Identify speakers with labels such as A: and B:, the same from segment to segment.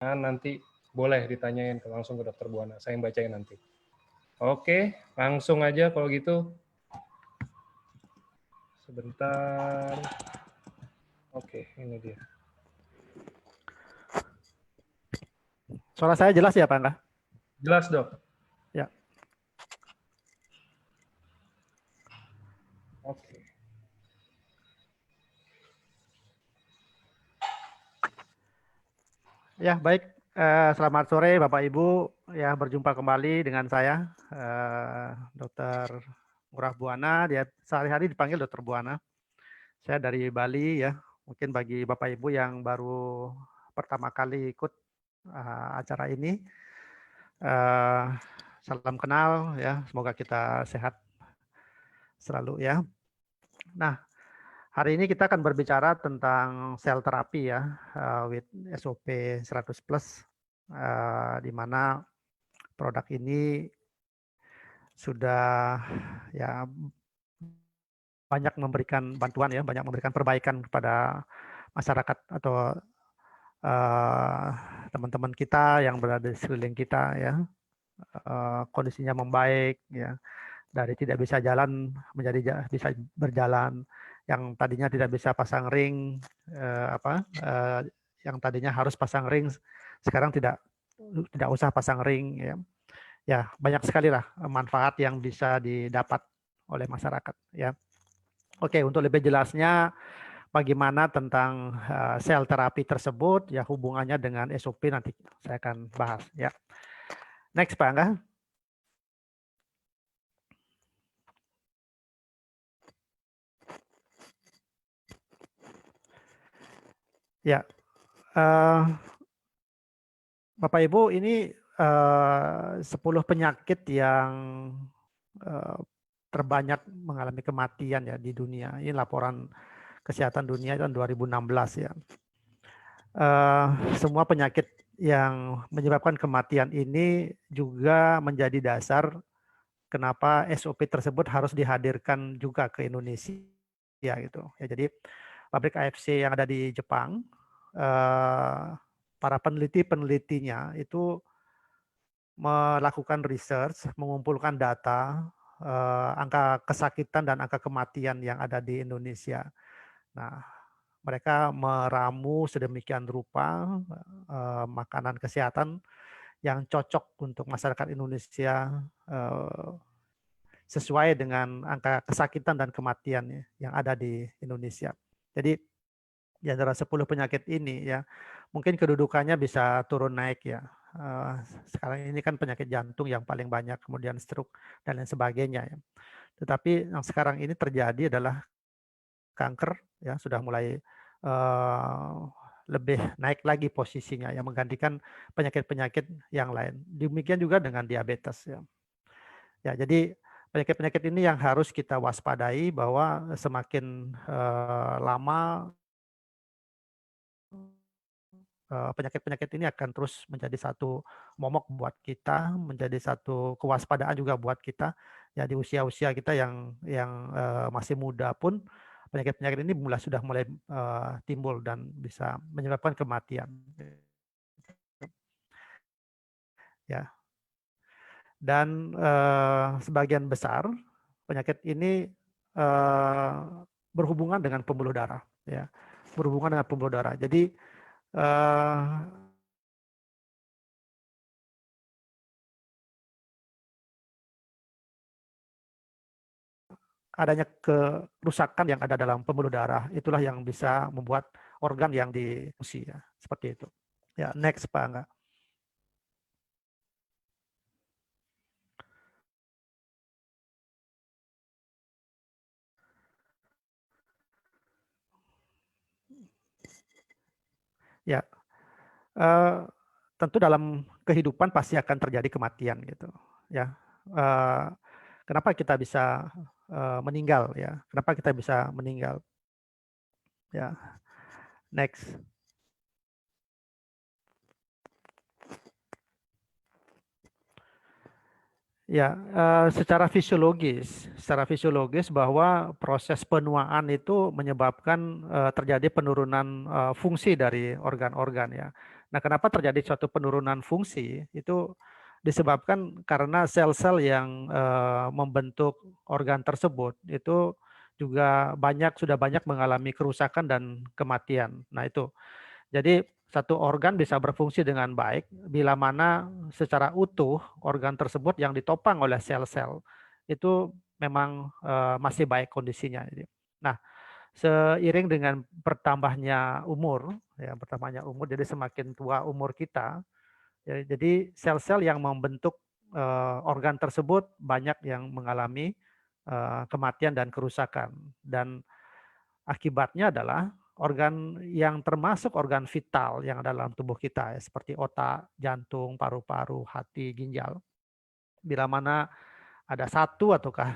A: nanti boleh ditanyain langsung ke Dokter Buana, saya yang bacain nanti. Oke, langsung aja kalau gitu. Sebentar. Oke, ini dia.
B: Suara saya jelas ya Pak Angga?
A: Jelas dok.
B: Ya.
A: Oke.
B: Ya baik. Selamat sore Bapak Ibu. Ya berjumpa kembali dengan saya, Dr. Ngurah Buana. Dia sehari-hari dipanggil Dr. Buana. Saya dari Bali ya. Mungkin bagi Bapak Ibu yang baru pertama kali ikut acara ini, salam kenal ya. Semoga kita sehat selalu ya. Nah, hari ini kita akan berbicara tentang sel terapi ya, with SOP 100 plus, di mana produk ini sudah ya banyak memberikan bantuan ya, banyak memberikan perbaikan kepada masyarakat atau teman-teman kita yang berada di sekeliling kita ya, kondisinya membaik ya, dari tidak bisa jalan menjadi bisa berjalan, yang tadinya tidak bisa pasang ring, yang tadinya harus pasang ring sekarang tidak usah pasang ring ya. Ya banyak sekali lah manfaat yang bisa didapat oleh masyarakat ya. Oke, untuk lebih jelasnya bagaimana tentang sel terapi tersebut ya, hubungannya dengan SOP nanti saya akan bahas ya. Next Pak Angga. Ya, Bapak Ibu, ini 10 penyakit yang terbanyak mengalami kematian ya di dunia. Ini laporan kesehatan dunia tahun 2016 ya. Semua penyakit yang menyebabkan kematian ini juga menjadi dasar kenapa SOP tersebut harus dihadirkan juga ke Indonesia gitu. Ya, jadi pabrik AFC yang ada di Jepang, para penelitinya itu melakukan research, mengumpulkan data, angka kesakitan dan angka kematian yang ada di Indonesia. Nah, mereka meramu sedemikian rupa makanan kesehatan yang cocok untuk masyarakat Indonesia sesuai dengan angka kesakitan dan kematian yang ada di Indonesia. Jadi di antara 10 penyakit ini ya, mungkin kedudukannya bisa turun naik ya. Sekarang ini kan penyakit jantung yang paling banyak, kemudian stroke dan lain sebagainya ya. Tetapi yang sekarang ini terjadi adalah kanker ya, sudah mulai lebih naik lagi posisinya yang menggantikan penyakit-penyakit yang lain. Demikian juga dengan diabetes ya. Ya, jadi penyakit-penyakit ini yang harus kita waspadai bahwa semakin lama penyakit-penyakit ini akan terus menjadi satu momok buat kita, menjadi satu kewaspadaan juga buat kita. Ya di usia-usia kita yang masih muda pun penyakit-penyakit ini sudah mulai timbul dan bisa menyebabkan kematian. Ya. Dan sebagian besar penyakit ini berhubungan dengan pembuluh darah, ya, berhubungan dengan pembuluh darah. Jadi adanya kerusakan yang ada dalam pembuluh darah itulah yang bisa membuat organ yang diusi ya, seperti itu. Ya, next Pak Angga. Ya, tentu dalam kehidupan pasti akan terjadi kematian gitu. Ya, kenapa kita bisa meninggal ya? Kenapa kita bisa meninggal? Ya, next. Ya, secara fisiologis bahwa proses penuaan itu menyebabkan terjadi penurunan fungsi dari organ-organ ya. Nah, kenapa terjadi suatu penurunan fungsi? Itu disebabkan karena sel-sel yang membentuk organ tersebut itu juga sudah banyak mengalami kerusakan dan kematian. Nah, itu. Jadi satu organ bisa berfungsi dengan baik bila mana secara utuh organ tersebut yang ditopang oleh sel-sel itu memang masih baik kondisinya. Nah, seiring dengan bertambahnya umur, jadi semakin tua umur kita, ya, jadi sel-sel yang membentuk organ tersebut banyak yang mengalami kematian dan kerusakan. Dan akibatnya adalah organ yang termasuk organ vital yang ada dalam tubuh kita, ya, seperti otak, jantung, paru-paru, hati, ginjal. Bila mana ada satu ataukah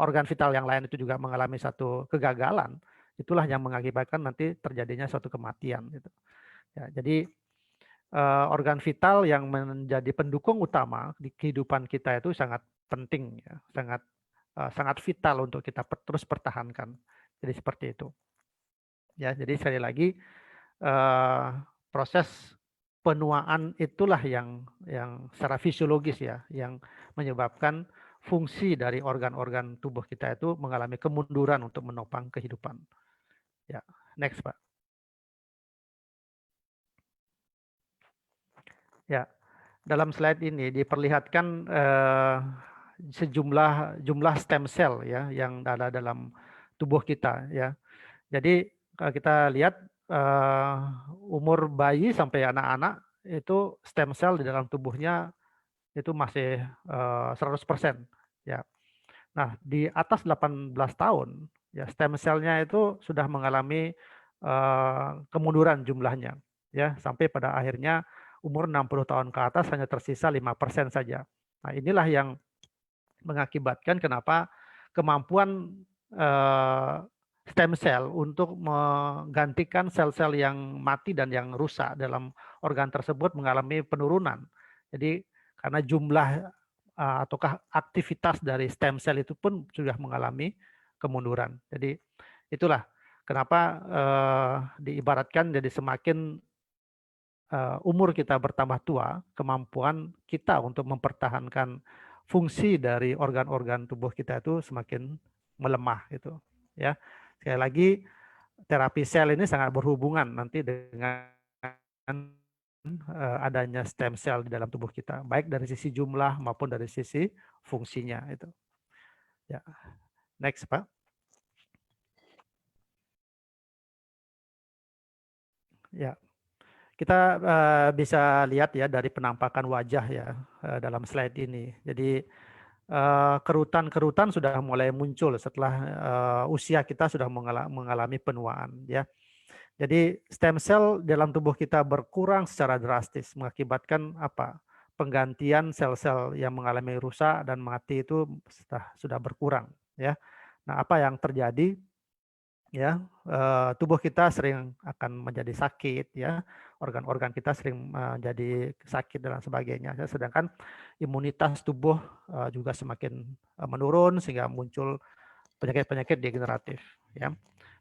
B: organ vital yang lain itu juga mengalami satu kegagalan, itulah yang mengakibatkan nanti terjadinya suatu kematian. Gitu. Ya, jadi organ vital yang menjadi pendukung utama di kehidupan kita itu sangat penting, ya, sangat vital untuk kita terus pertahankan. Jadi seperti itu. Ya, jadi sekali lagi proses penuaan itulah yang secara fisiologis, ya, yang menyebabkan fungsi dari organ-organ tubuh kita itu mengalami kemunduran untuk menopang kehidupan. Ya, next, Pak. Ya, dalam slide ini diperlihatkan jumlah stem cell, ya, yang ada dalam tubuh kita, ya. Jadi kalau kita lihat umur bayi sampai anak-anak itu stem cell di dalam tubuhnya itu masih 100%, ya. Nah, di atas 18 tahun, ya, stem cell-nya itu sudah mengalami kemunduran jumlahnya, ya, sampai pada akhirnya umur 60 tahun ke atas hanya tersisa 5% saja. Nah, inilah yang mengakibatkan kenapa kemampuan stem cell untuk menggantikan sel-sel yang mati dan yang rusak dalam organ tersebut mengalami penurunan. Jadi karena jumlah ataukah aktivitas dari stem cell itu pun sudah mengalami kemunduran. Jadi itulah kenapa diibaratkan jadi semakin umur kita bertambah tua, kemampuan kita untuk mempertahankan fungsi dari organ-organ tubuh kita itu semakin melemah, gitu, ya. Sekali lagi, terapi sel ini sangat berhubungan nanti dengan adanya stem cell di dalam tubuh kita, baik dari sisi jumlah maupun dari sisi fungsinya itu. Ya, next, Pak. Ya, kita bisa lihat, ya, dari penampakan wajah, ya, dalam slide ini. Jadi kerutan-kerutan sudah mulai muncul setelah usia kita sudah mengalami penuaan, ya. Jadi stem cell dalam tubuh kita berkurang secara drastis mengakibatkan apa? Penggantian sel-sel yang mengalami rusak dan mati itu sudah berkurang, ya. Nah, apa yang terjadi? Ya, tubuh kita sering akan menjadi sakit, ya, organ-organ kita sering menjadi sakit dan sebagainya. Sedangkan imunitas tubuh juga semakin menurun sehingga muncul penyakit-penyakit degeneratif, ya.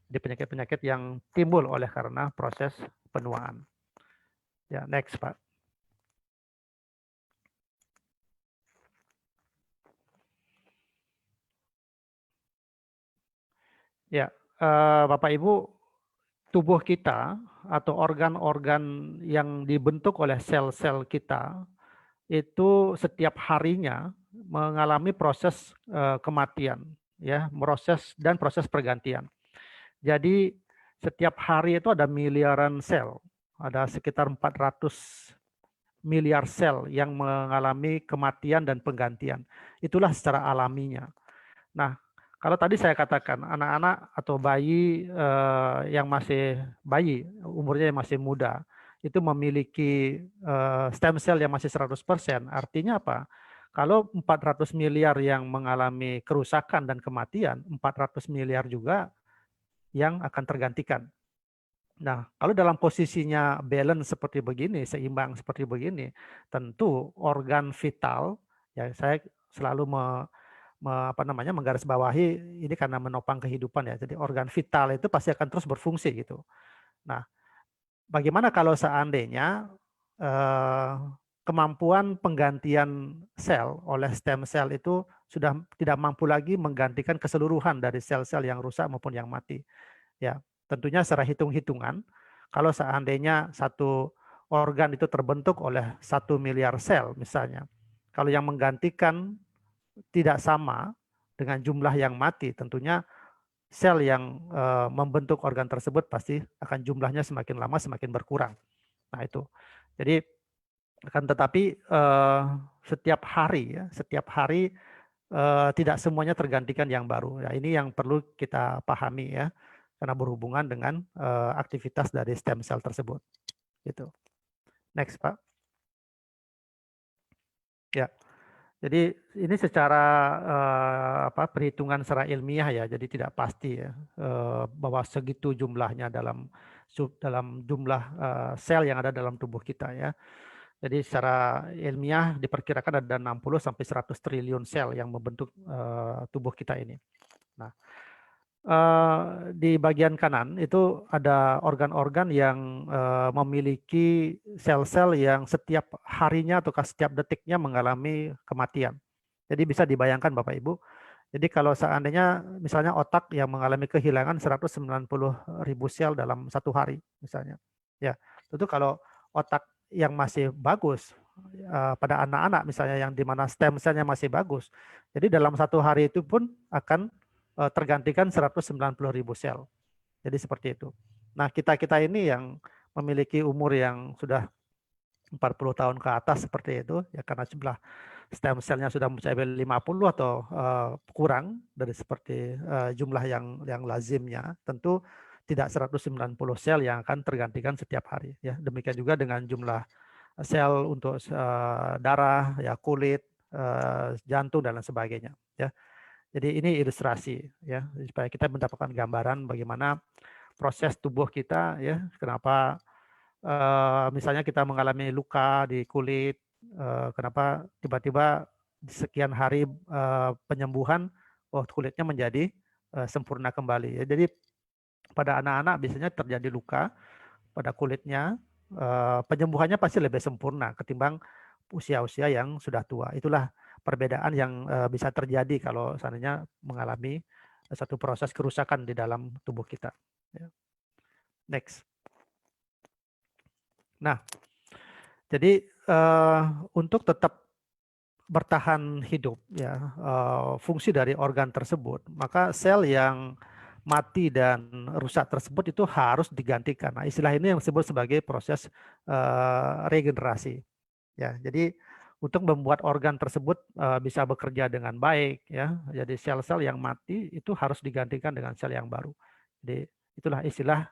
B: Jadi penyakit-penyakit yang timbul oleh karena proses penuaan. Ya, next, Pak. Ya, Bapak Ibu, tubuh kita atau organ-organ yang dibentuk oleh sel-sel kita itu setiap harinya mengalami proses kematian, ya, proses pergantian. Jadi setiap hari itu ada miliaran sel, ada sekitar 400 miliar sel yang mengalami kematian dan penggantian. Itulah secara alaminya. Nah, kalau tadi saya katakan anak-anak atau bayi yang masih bayi, umurnya yang masih muda, itu memiliki stem cell yang masih 100%. Artinya apa? Kalau 400 miliar yang mengalami kerusakan dan kematian, 400 miliar juga yang akan tergantikan. Nah, kalau dalam posisinya balance seperti begini, seimbang seperti begini, tentu organ vital, ya, saya selalu menggarisbawahi ini karena menopang kehidupan ya. Jadi organ vital itu pasti akan terus berfungsi gitu. Nah, bagaimana kalau seandainya kemampuan penggantian sel oleh stem cell itu sudah tidak mampu lagi menggantikan keseluruhan dari sel-sel yang rusak maupun yang mati. Ya, tentunya secara hitung-hitungan, kalau seandainya satu organ itu terbentuk oleh 1 miliar sel misalnya, kalau yang menggantikan tidak sama dengan jumlah yang mati, tentunya sel yang membentuk organ tersebut pasti akan jumlahnya semakin lama semakin berkurang. Nah itu, jadi akan tetapi setiap hari tidak semuanya tergantikan yang baru. Ya, ini yang perlu kita pahami ya, karena berhubungan dengan aktivitas dari stem cell tersebut. Gitu. Next Pak. Ya. Jadi ini secara perhitungan secara ilmiah ya, jadi tidak pasti ya bahwa segitu jumlahnya dalam jumlah sel yang ada dalam tubuh kita ya. Jadi secara ilmiah diperkirakan ada 60 sampai 100 triliun sel yang membentuk tubuh kita ini. Nah, di bagian kanan itu ada organ-organ yang memiliki sel-sel yang setiap harinya atau setiap detiknya mengalami kematian. Jadi bisa dibayangkan Bapak Ibu, jadi kalau seandainya misalnya otak yang mengalami kehilangan 190.000 sel dalam satu hari misalnya. Ya, tentu kalau otak yang masih bagus pada anak-anak misalnya yang dimana stem cell-nya masih bagus, jadi dalam satu hari itu pun akan tergantikan 190.000 sel. Jadi seperti itu. Nah, kita-kita ini yang memiliki umur yang sudah 40 tahun ke atas seperti itu, ya karena jumlah stem cell-nya sudah mencapai 50 atau kurang dari seperti jumlah yang lazimnya, tentu tidak 190 sel yang akan tergantikan setiap hari. Ya, demikian juga dengan jumlah sel untuk darah, ya kulit, jantung dan lain sebagainya. Ya. Jadi ini ilustrasi ya supaya kita mendapatkan gambaran bagaimana proses tubuh kita ya, kenapa misalnya kita mengalami luka di kulit, kenapa tiba-tiba sekian hari penyembuhan kulitnya menjadi sempurna kembali ya. Jadi pada anak-anak biasanya terjadi luka pada kulitnya, penyembuhannya pasti lebih sempurna ketimbang usia-usia yang sudah tua. Itulah perbedaan yang bisa terjadi kalau seandainya mengalami satu proses kerusakan di dalam tubuh kita. Next. Nah, jadi untuk tetap bertahan hidup, ya fungsi dari organ tersebut, maka sel yang mati dan rusak tersebut itu harus digantikan. Nah, istilah ini yang disebut sebagai proses regenerasi. Ya, jadi untuk membuat organ tersebut bisa bekerja dengan baik, ya, jadi sel-sel yang mati itu harus digantikan dengan sel yang baru. Jadi itulah istilah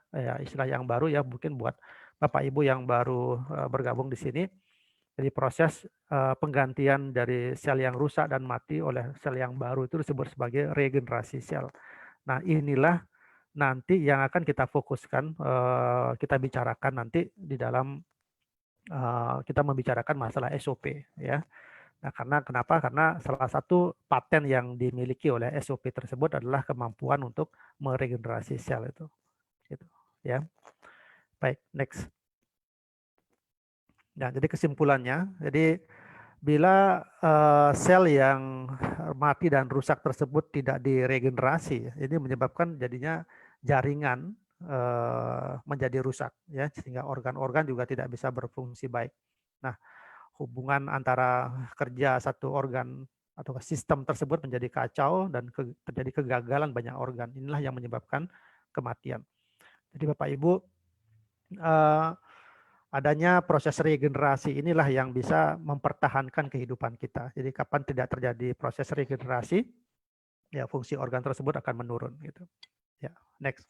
B: yang baru ya, mungkin buat Bapak Ibu yang baru bergabung di sini. Jadi proses penggantian dari sel yang rusak dan mati oleh sel yang baru itu disebut sebagai regenerasi sel. Nah, inilah nanti yang akan kita fokuskan, kita bicarakan nanti di dalam kita membicarakan masalah SOP ya. Nah, kenapa? Karena salah satu paten yang dimiliki oleh SOP tersebut adalah kemampuan untuk meregenerasi sel itu. Gitu, ya. Baik, next. Nah, jadi kesimpulannya, jadi bila sel yang mati dan rusak tersebut tidak diregenerasi, ini menyebabkan jadinya jaringan menjadi rusak, ya, sehingga organ-organ juga tidak bisa berfungsi baik. Nah, hubungan antara kerja satu organ atau sistem tersebut menjadi kacau dan terjadi kegagalan banyak organ. Inilah yang menyebabkan kematian. Jadi Bapak Ibu, adanya proses regenerasi inilah yang bisa mempertahankan kehidupan kita. Jadi kapan tidak terjadi proses regenerasi, ya fungsi organ tersebut akan menurun gitu. Ya, next.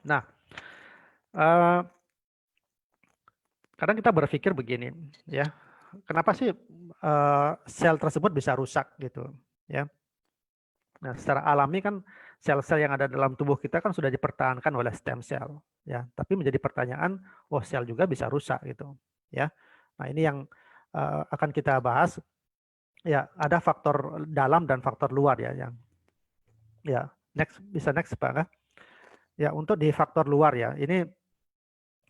B: Nah, kadang kita berpikir begini, ya, kenapa sih sel tersebut bisa rusak gitu, ya? Nah, secara alami kan sel-sel yang ada dalam tubuh kita kan sudah dipertahankan oleh stem cell, ya. Tapi menjadi pertanyaan, oh sel juga bisa rusak gitu, ya. Nah, ini yang akan kita bahas Ya, ada faktor dalam dan faktor luar ya yang ya next Pak kan? Ya, untuk di faktor luar ya, ini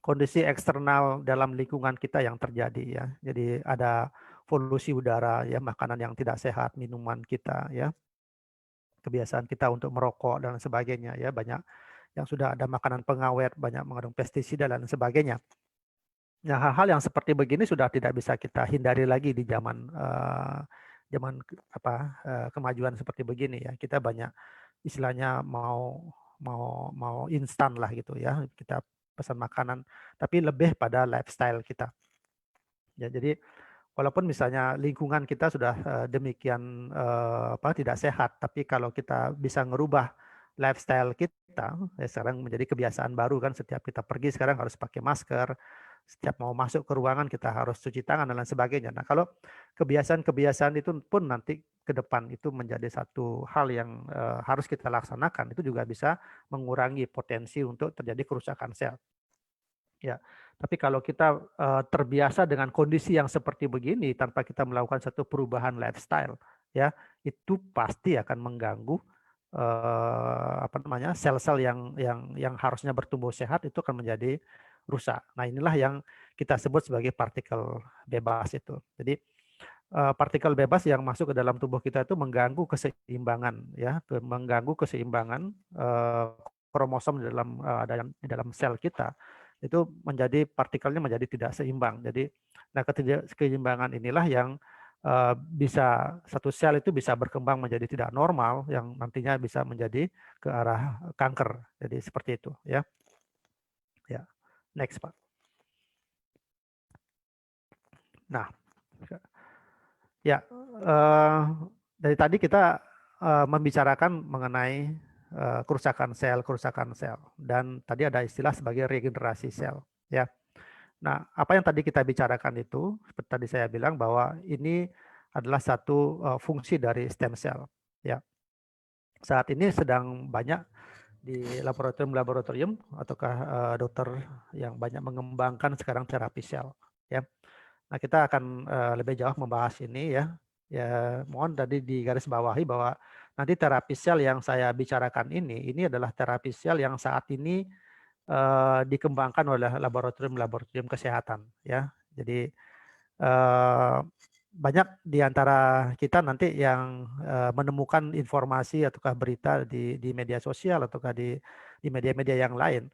B: kondisi eksternal dalam lingkungan kita yang terjadi ya. Jadi ada polusi udara ya, makanan yang tidak sehat, minuman kita ya, kebiasaan kita untuk merokok dan sebagainya ya, banyak yang sudah ada makanan pengawet, banyak mengandung pestisida dan sebagainya. Nah, hal-hal yang seperti begini sudah tidak bisa kita hindari lagi di zaman zaman kemajuan seperti begini ya. Kita banyak istilahnya mau mau instan lah gitu ya. Kita pesan makanan, tapi lebih pada lifestyle kita. Ya, jadi walaupun misalnya lingkungan kita sudah demikian tidak sehat, tapi kalau kita bisa ngerubah lifestyle kita, ya sekarang menjadi kebiasaan baru kan, setiap kita pergi sekarang harus pakai masker, setiap mau masuk ke ruangan kita harus cuci tangan dan lain sebagainya. Nah, kalau kebiasaan-kebiasaan itu pun nanti ke depan itu menjadi satu hal yang harus kita laksanakan, itu juga bisa mengurangi potensi untuk terjadi kerusakan sel. Ya, tapi kalau kita terbiasa dengan kondisi yang seperti begini tanpa kita melakukan satu perubahan lifestyle, ya itu pasti akan mengganggu sel-sel yang harusnya bertumbuh sehat itu akan menjadi rusak. Nah, inilah yang kita sebut sebagai partikel bebas itu. Jadi partikel bebas yang masuk ke dalam tubuh kita itu mengganggu keseimbangan, ya, mengganggu keseimbangan kromosom di dalam sel kita, itu menjadi partikelnya menjadi tidak seimbang. Jadi, nah ketidakseimbangan inilah yang bisa satu sel itu bisa berkembang menjadi tidak normal, yang nantinya bisa menjadi ke arah kanker. Jadi seperti itu, ya. Ya, next Pak. Nah, ya, dari tadi kita membicarakan mengenai kerusakan sel, dan tadi ada istilah sebagai regenerasi sel, ya. Nah, apa yang tadi kita bicarakan itu, seperti tadi saya bilang bahwa ini adalah satu fungsi dari stem cell, ya. Saat ini sedang banyak di laboratorium ataukah dokter yang banyak mengembangkan sekarang terapi sel, ya. Nah, kita akan lebih jauh membahas ini ya. Ya, mohon tadi digarisbawahi bahwa nanti terapi sel yang saya bicarakan ini adalah terapi sel yang saat ini dikembangkan oleh laboratorium kesehatan ya. Jadi banyak di antara kita nanti yang menemukan informasi ataukah berita di media sosial ataukah di media-media yang lain.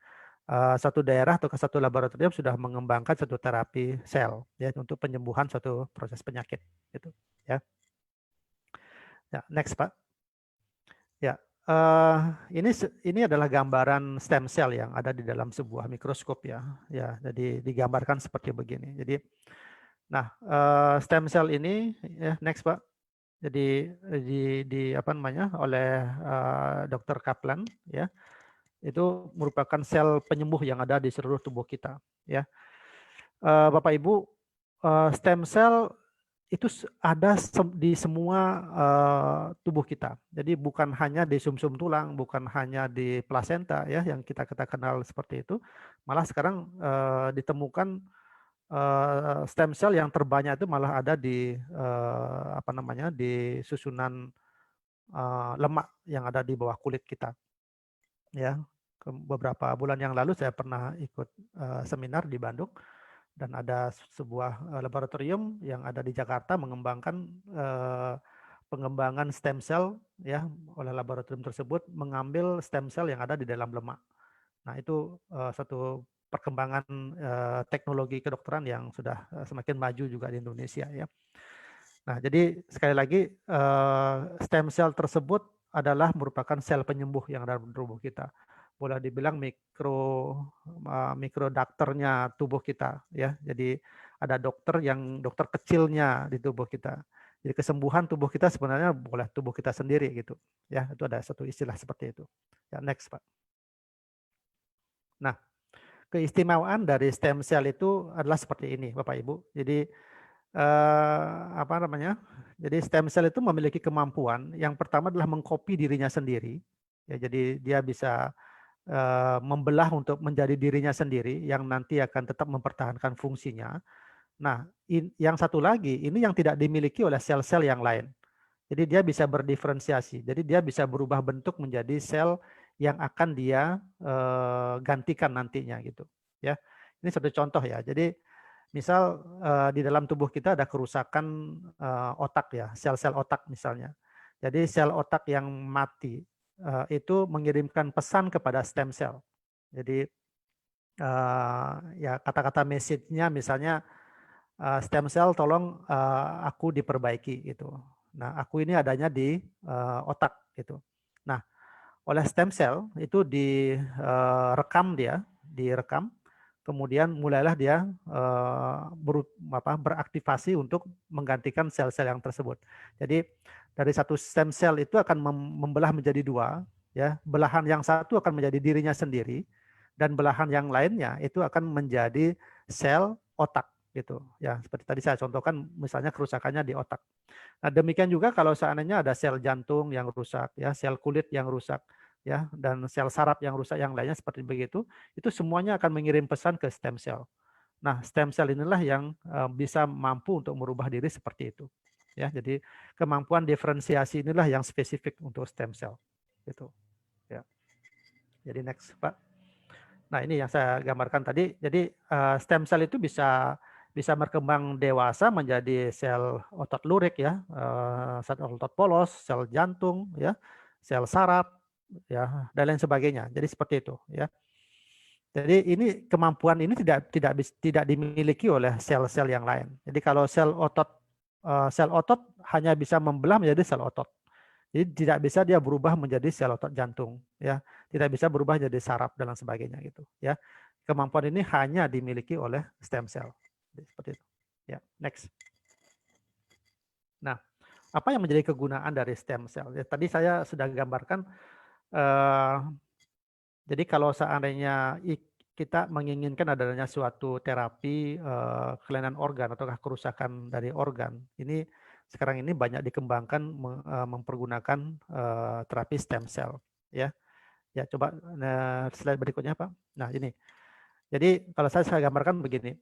B: Satu daerah atau satu laboratorium sudah mengembangkan satu terapi sel ya untuk penyembuhan suatu proses penyakit gitu ya. Ya, next Pak. Ya, ini adalah gambaran stem cell yang ada di dalam sebuah mikroskop ya. Ya, jadi digambarkan seperti begini. Jadi, nah stem cell ini ya next Pak. Jadi apa namanya oleh Dr. Kaplan ya. Itu merupakan sel penyembuh yang ada di seluruh tubuh kita ya. Bapak Ibu, stem cell itu ada di semua tubuh kita. Jadi bukan hanya di sumsum tulang, bukan hanya di plasenta ya yang kita kenal seperti itu. Malah sekarang ditemukan stem cell yang terbanyak itu malah ada di di susunan lemak yang ada di bawah kulit kita. Ya, beberapa bulan yang lalu saya pernah ikut seminar di Bandung. Dan ada sebuah laboratorium yang ada di Jakarta mengembangkan pengembangan stem cell ya, oleh laboratorium tersebut mengambil stem cell yang ada di dalam lemak. Nah, itu satu perkembangan teknologi kedokteran yang sudah semakin maju juga di Indonesia ya. Nah, jadi sekali lagi stem cell tersebut adalah merupakan sel penyembuh yang ada di tubuh kita. Boleh dibilang mikro dokternya tubuh kita ya. Jadi ada dokter kecilnya di tubuh kita. Jadi kesembuhan tubuh kita sebenarnya boleh tubuh kita sendiri gitu. Ya, itu ada satu istilah seperti itu. Ya, next Pak. Nah, keistimewaan dari stem cell itu adalah seperti ini Bapak Ibu. Jadi Jadi stem cell itu memiliki kemampuan yang pertama adalah mengcopy dirinya sendiri. Ya, jadi dia bisa membelah untuk menjadi dirinya sendiri yang nanti akan tetap mempertahankan fungsinya. Nah, yang satu lagi ini yang tidak dimiliki oleh sel-sel yang lain. Jadi dia bisa berdiferensiasi. Jadi dia bisa berubah bentuk menjadi sel yang akan dia gantikan nantinya gitu. Ya, ini satu contoh ya. Jadi misal di dalam tubuh kita ada kerusakan otak ya, sel-sel otak misalnya. Jadi sel otak yang mati itu mengirimkan pesan kepada stem cell. Jadi ya kata-kata message-nya misalnya stem cell tolong aku diperbaiki gitu. Nah, aku ini adanya di otak gitu. Nah, oleh stem cell itu direkam, kemudian mulailah dia beraktivasi untuk menggantikan sel-sel yang tersebut. Jadi dari satu stem cell itu akan membelah menjadi dua, ya. Belahan yang satu akan menjadi dirinya sendiri, dan belahan yang lainnya itu akan menjadi sel otak gitu. Ya, seperti tadi saya contohkan misalnya kerusakannya di otak. Nah, demikian juga kalau seandainya ada sel jantung yang rusak, ya, sel kulit yang rusak, ya, dan sel saraf yang rusak yang lainnya seperti begitu, itu semuanya akan mengirim pesan ke stem cell. Nah, stem cell inilah yang bisa mampu untuk merubah diri seperti itu. Ya, jadi kemampuan diferensiasi inilah yang spesifik untuk stem cell. Gitu. Ya. Jadi next, Pak. Nah, ini yang saya gambarkan tadi. Jadi stem cell itu bisa berkembang dewasa menjadi sel otot lurik ya, sel otot polos, sel jantung ya, sel saraf ya, dan lain sebagainya. Jadi seperti itu ya. Jadi ini kemampuan ini tidak dimiliki oleh sel-sel yang lain. Jadi kalau sel otot hanya bisa membelah menjadi sel otot. Jadi tidak bisa dia berubah menjadi sel otot jantung, ya. Tidak bisa berubah menjadi saraf dan lain sebagainya gitu, ya. Kemampuan ini hanya dimiliki oleh stem cell. Seperti itu. Ya, next. Nah, apa yang menjadi kegunaan dari stem cell? Ya, tadi saya sudah gambarkan. Jadi kalau seandainya kita menginginkan adanya suatu terapi kelainan organ ataukah kerusakan dari organ, ini sekarang ini banyak dikembangkan mempergunakan terapi stem cell, ya. Ya, coba slide berikutnya, Pak. Nah, ini. Jadi kalau saya gambarkan begini.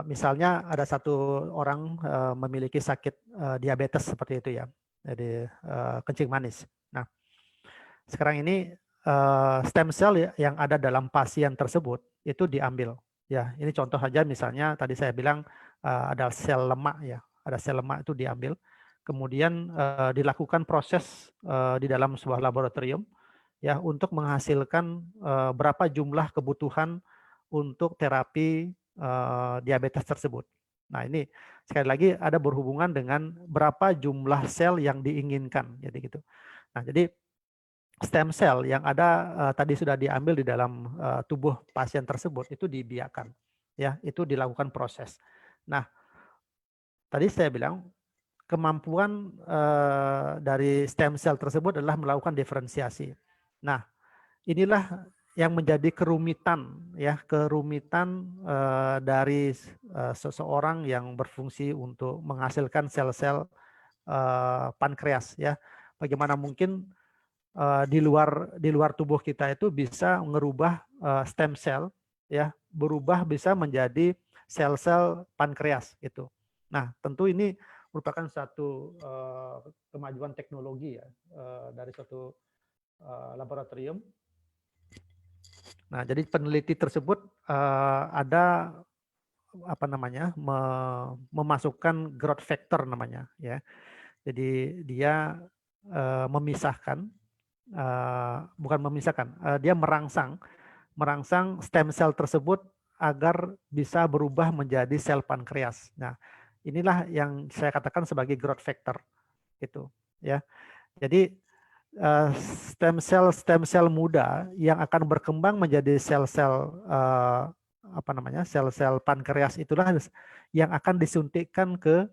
B: Misalnya ada satu orang memiliki sakit diabetes seperti itu ya. Jadi kencing manis. Nah, sekarang ini stem cell yang ada dalam pasien tersebut itu diambil. Ya, ini contoh saja misalnya tadi saya bilang ada sel lemak ya, ada sel lemak itu diambil, kemudian dilakukan proses di dalam sebuah laboratorium ya untuk menghasilkan berapa jumlah kebutuhan untuk terapi diabetes tersebut. Nah, ini sekali lagi ada berhubungan dengan berapa jumlah sel yang diinginkan, jadi gitu. Nah, jadi stem cell yang ada tadi sudah diambil di dalam tubuh pasien tersebut itu dibiarkan, ya, itu dilakukan proses. Nah, tadi saya bilang kemampuan dari stem cell tersebut adalah melakukan diferensiasi. Nah, inilah yang menjadi kerumitan ya, kerumitan dari seseorang yang berfungsi untuk menghasilkan sel-sel pankreas ya. Bagaimana mungkin di luar tubuh kita itu bisa merubah stem cell ya, berubah bisa menjadi sel-sel pankreas itu. Nah, tentu ini merupakan satu kemajuan teknologi ya dari suatu laboratorium. Nah, jadi peneliti tersebut ada apa namanya memasukkan growth factor namanya ya. Jadi dia memisahkan bukan memisahkan, dia merangsang stem cell tersebut agar bisa berubah menjadi sel pankreas. Nah, inilah yang saya katakan sebagai growth factor gitu ya. Jadi stem cell muda yang akan berkembang menjadi sel-sel apa namanya, sel-sel pankreas itulah yang akan disuntikkan ke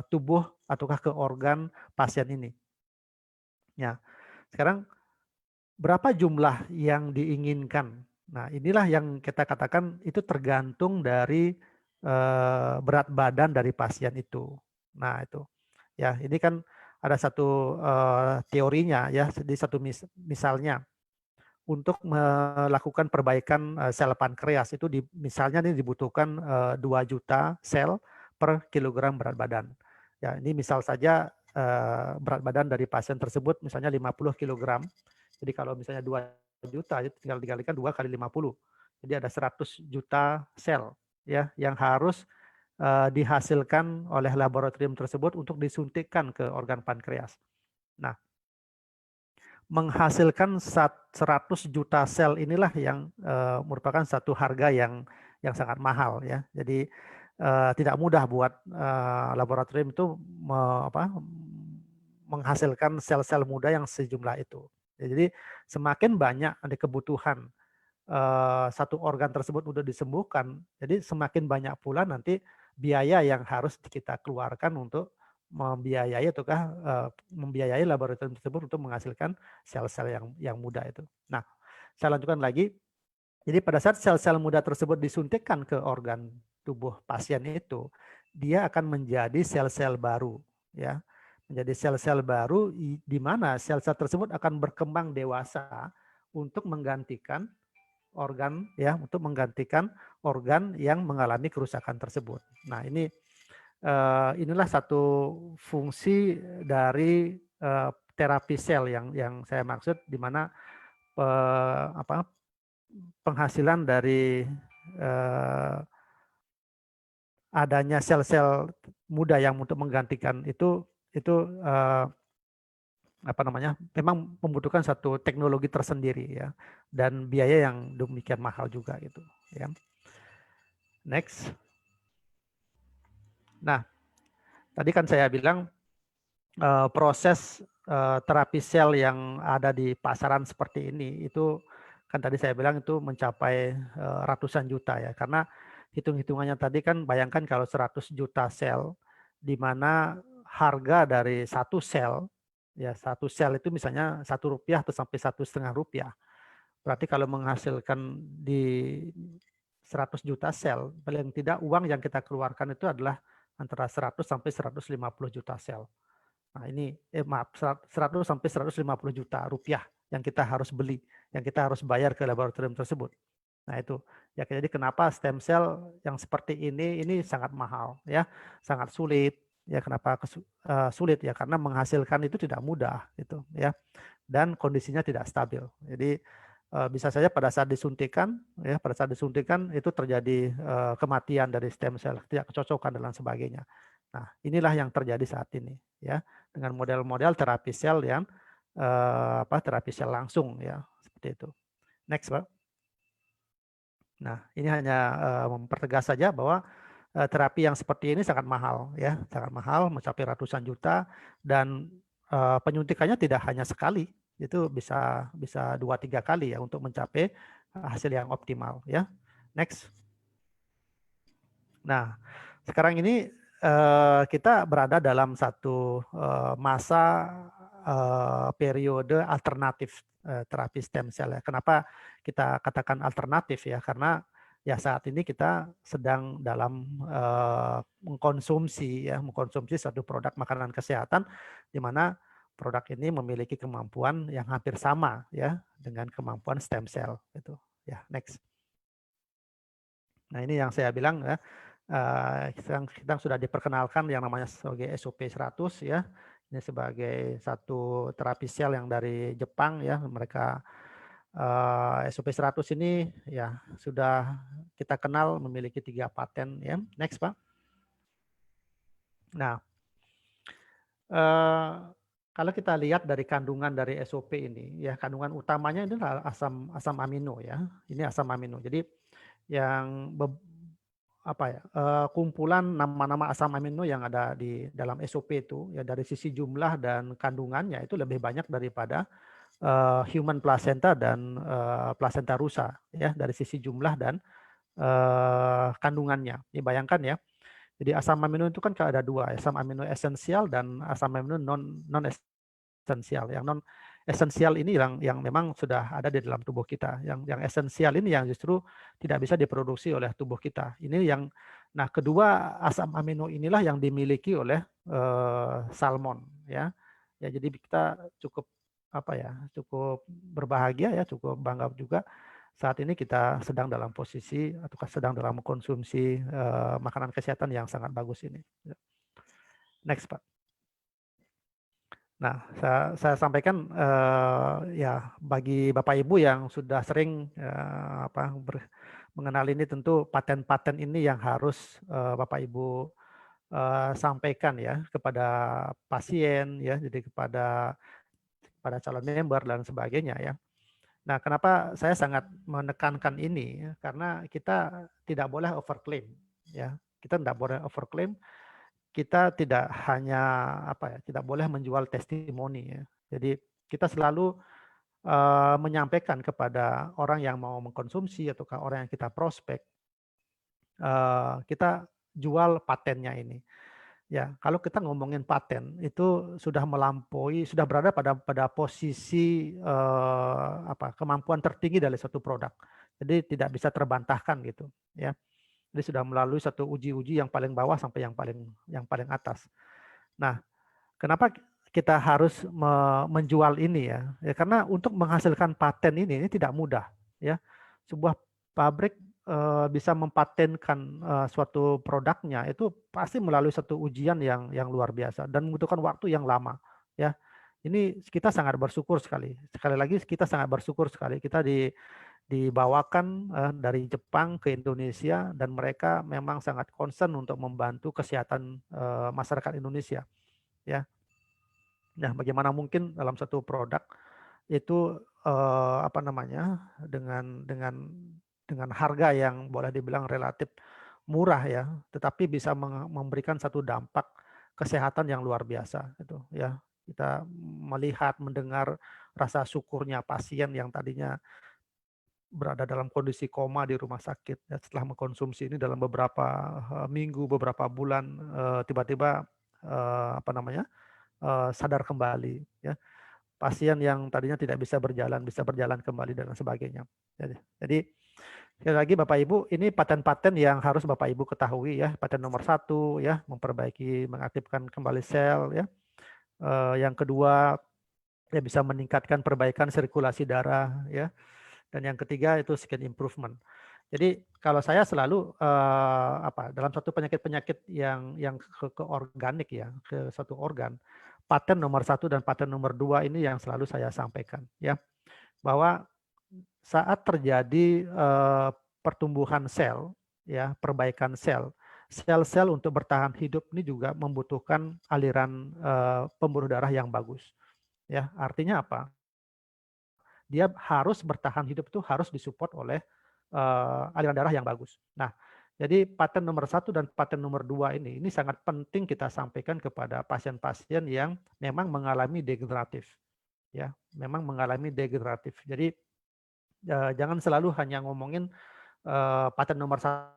B: tubuh ataukah ke organ pasien ini. Ya, sekarang berapa jumlah yang diinginkan? Nah, inilah yang kita katakan itu tergantung dari berat badan dari pasien itu. Nah, itu. Ya, ini kan ada satu teorinya ya, di satu misalnya untuk melakukan perbaikan sel pankreas. Itu misalnya ini dibutuhkan 2 juta sel per kilogram berat badan. Ya, ini misal saja berat badan dari pasien tersebut misalnya 50 kilogram. Jadi kalau misalnya 2 juta, tinggal dikalikan 2 kali 50. Jadi ada 100 juta sel ya yang harus dihasilkan oleh laboratorium tersebut untuk disuntikkan ke organ pankreas. Nah, menghasilkan 100 juta sel inilah yang merupakan satu harga yang sangat mahal ya. Jadi tidak mudah buat laboratorium itu menghasilkan sel-sel muda yang sejumlah itu. Jadi semakin banyak ada kebutuhan satu organ tersebut udah disembuhkan, jadi semakin banyak pula nanti biaya yang harus kita keluarkan untuk membiayai ataukah membiayai laboratorium tersebut untuk menghasilkan sel-sel yang muda itu. Nah, saya lanjutkan lagi. Jadi pada saat sel-sel muda tersebut disuntikkan ke organ tubuh pasien itu, dia akan menjadi sel-sel baru, ya, menjadi sel-sel baru di mana sel-sel tersebut akan berkembang dewasa untuk menggantikan organ ya, untuk menggantikan organ yang mengalami kerusakan tersebut. Nah, inilah satu fungsi dari terapi sel yang saya maksud, di mana penghasilan dari adanya sel-sel muda yang untuk menggantikan itu memang membutuhkan satu teknologi tersendiri ya, dan biaya yang demikian mahal juga gitu ya. Next. Nah, tadi kan saya bilang proses terapi sel yang ada di pasaran seperti ini itu kan tadi saya bilang itu mencapai ratusan juta ya, karena hitung-hitungannya tadi kan bayangkan kalau 100 juta sel, di mana harga dari satu sel ya, satu sel itu misalnya Rp1 atau sampai Rp1,5. Berarti kalau menghasilkan di 100 juta sel, paling tidak uang yang kita keluarkan itu adalah antara 100 sampai 150 juta sel. Nah ini, 100 sampai 150 juta rupiah yang kita harus beli, yang kita harus bayar ke laboratorium tersebut. Nah itu, ya jadi kenapa stem cell yang seperti ini sangat mahal ya, sangat sulit. Ya kenapa sulit ya, karena menghasilkan itu tidak mudah gitu ya, dan kondisinya tidak stabil. Jadi bisa saja pada saat disuntikan ya, pada saat disuntikan itu terjadi kematian dari stem cell, tidak kecocokan dan lain sebagainya. Nah, inilah yang terjadi saat ini ya, dengan model-model terapi sel yang terapi sel langsung ya, seperti itu. Next, Pak. Nah, ini hanya mempertegas saja bahwa terapi yang seperti ini sangat mahal ya, sangat mahal, mencapai ratusan juta, dan penyuntikannya tidak hanya sekali, itu bisa 2-3 kali ya untuk mencapai hasil yang optimal ya. Next. Nah, sekarang ini kita berada dalam satu masa periode alternatif terapi stem cell ya. Kenapa kita katakan alternatif ya? Karena ya saat ini kita sedang dalam mengkonsumsi satu produk makanan kesehatan, di mana produk ini memiliki kemampuan yang hampir sama ya dengan kemampuan stem cell itu. Ya, next. Nah, ini yang saya bilang ya, kita sudah diperkenalkan yang namanya sebagai SOP 100 ya. Ini sebagai satu terapi sel yang dari Jepang ya. Mereka SOP 100 ini ya sudah kita kenal memiliki 3 paten ya. Next, Pak. Nah, kalau kita lihat dari kandungan dari SOP ini ya, kandungan utamanya itu adalah asam amino ya. Ini asam amino. Jadi yang kumpulan nama-nama asam amino yang ada di dalam SOP itu ya, dari sisi jumlah dan kandungannya itu lebih banyak daripada human placenta dan placenta rusa ya, dari sisi jumlah dan kandungannya. Ini bayangkan ya. Jadi asam amino itu kan ada 2, asam amino esensial dan asam amino non esensial. Yang non esensial ini yang memang sudah ada di dalam tubuh kita. Yang esensial ini yang justru tidak bisa diproduksi oleh tubuh kita. Ini yang, nah kedua asam amino inilah yang dimiliki oleh salmon ya. Ya jadi kita cukup apa ya, cukup berbahagia ya, cukup bangga juga saat ini kita sedang dalam posisi atau sedang dalam konsumsi makanan kesehatan yang sangat bagus ini. Next, Pak. Nah, saya sampaikan ya bagi Bapak Ibu yang sudah sering mengenal ini, tentu paten-paten ini yang harus Bapak Ibu sampaikan ya kepada pasien ya, jadi kepada calon member dan sebagainya ya. Nah, kenapa saya sangat menekankan ini? Karena kita tidak boleh overclaim ya. Kita tidak boleh overclaim, kita tidak hanya tidak boleh menjual testimoni ya. Jadi kita selalu menyampaikan kepada orang yang mau mengkonsumsi atau orang yang kita prospek, kita jual patennya ini. Ya, kalau kita ngomongin paten itu sudah melampaui, sudah berada pada posisi kemampuan tertinggi dari suatu produk. Jadi tidak bisa terbantahkan gitu, ya. Jadi sudah melalui satu uji-uji yang paling bawah sampai yang paling atas. Nah, kenapa kita harus menjual ini ya? Ya karena untuk menghasilkan paten ini tidak mudah, ya. Sebuah pabrik bisa mempatenkan suatu produknya itu pasti melalui satu ujian yang luar biasa dan membutuhkan waktu yang lama, ya. Ini kita sangat bersyukur sekali. Sekali lagi kita sangat bersyukur sekali kita dibawakan dari Jepang ke Indonesia dan mereka memang sangat concern untuk membantu kesehatan masyarakat Indonesia, ya. Nah, bagaimana mungkin dalam satu produk itu dengan harga yang boleh dibilang relatif murah ya, tetapi bisa memberikan satu dampak kesehatan yang luar biasa itu ya. Kita melihat, mendengar rasa syukurnya pasien yang tadinya berada dalam kondisi koma di rumah sakit ya, setelah mengkonsumsi ini dalam beberapa minggu, beberapa bulan tiba-tiba sadar kembali ya. Pasien yang tadinya tidak bisa berjalan kembali dan sebagainya. Jadi sekali lagi Bapak Ibu, ini paten-paten yang harus Bapak Ibu ketahui ya. Paten nomor 1 ya, memperbaiki, mengaktifkan kembali sel ya. Yang kedua ya bisa meningkatkan perbaikan sirkulasi darah ya. Dan yang ketiga itu skin improvement. Jadi kalau saya selalu dalam satu penyakit-penyakit yang ke organik ya, ke satu organ, paten nomor 1 dan paten nomor 2 ini yang selalu saya sampaikan ya, bahwa saat terjadi pertumbuhan sel ya, perbaikan sel-sel untuk bertahan hidup ini juga membutuhkan aliran pembuluh darah yang bagus ya. Artinya apa? Dia harus bertahan hidup itu harus disupport oleh aliran darah yang bagus. Nah, jadi paten nomor 1 dan paten nomor 2 ini sangat penting kita sampaikan kepada pasien-pasien yang memang mengalami degeneratif. Ya, memang mengalami degeneratif. Jadi jangan selalu hanya ngomongin paten nomor 1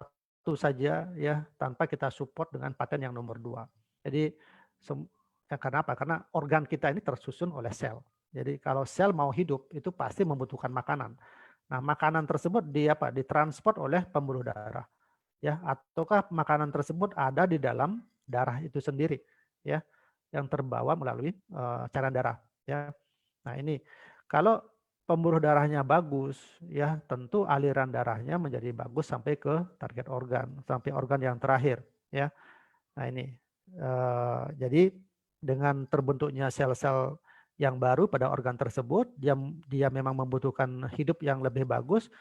B: saja ya tanpa kita support dengan paten yang nomor 2. Jadi karena apa? Karena organ kita ini tersusun oleh sel. Jadi kalau sel mau hidup itu pasti membutuhkan makanan. Nah, makanan tersebut ditransport oleh pembuluh darah ya, ataukah makanan tersebut ada di dalam darah itu sendiri ya, yang terbawa melalui cairan darah ya. Nah, ini kalau pembuluh darahnya bagus ya, tentu aliran darahnya menjadi bagus sampai ke target organ, sampai organ yang terakhir ya. Nah, ini jadi dengan terbentuknya sel-sel yang baru pada organ tersebut, dia memang membutuhkan hidup yang lebih bagus,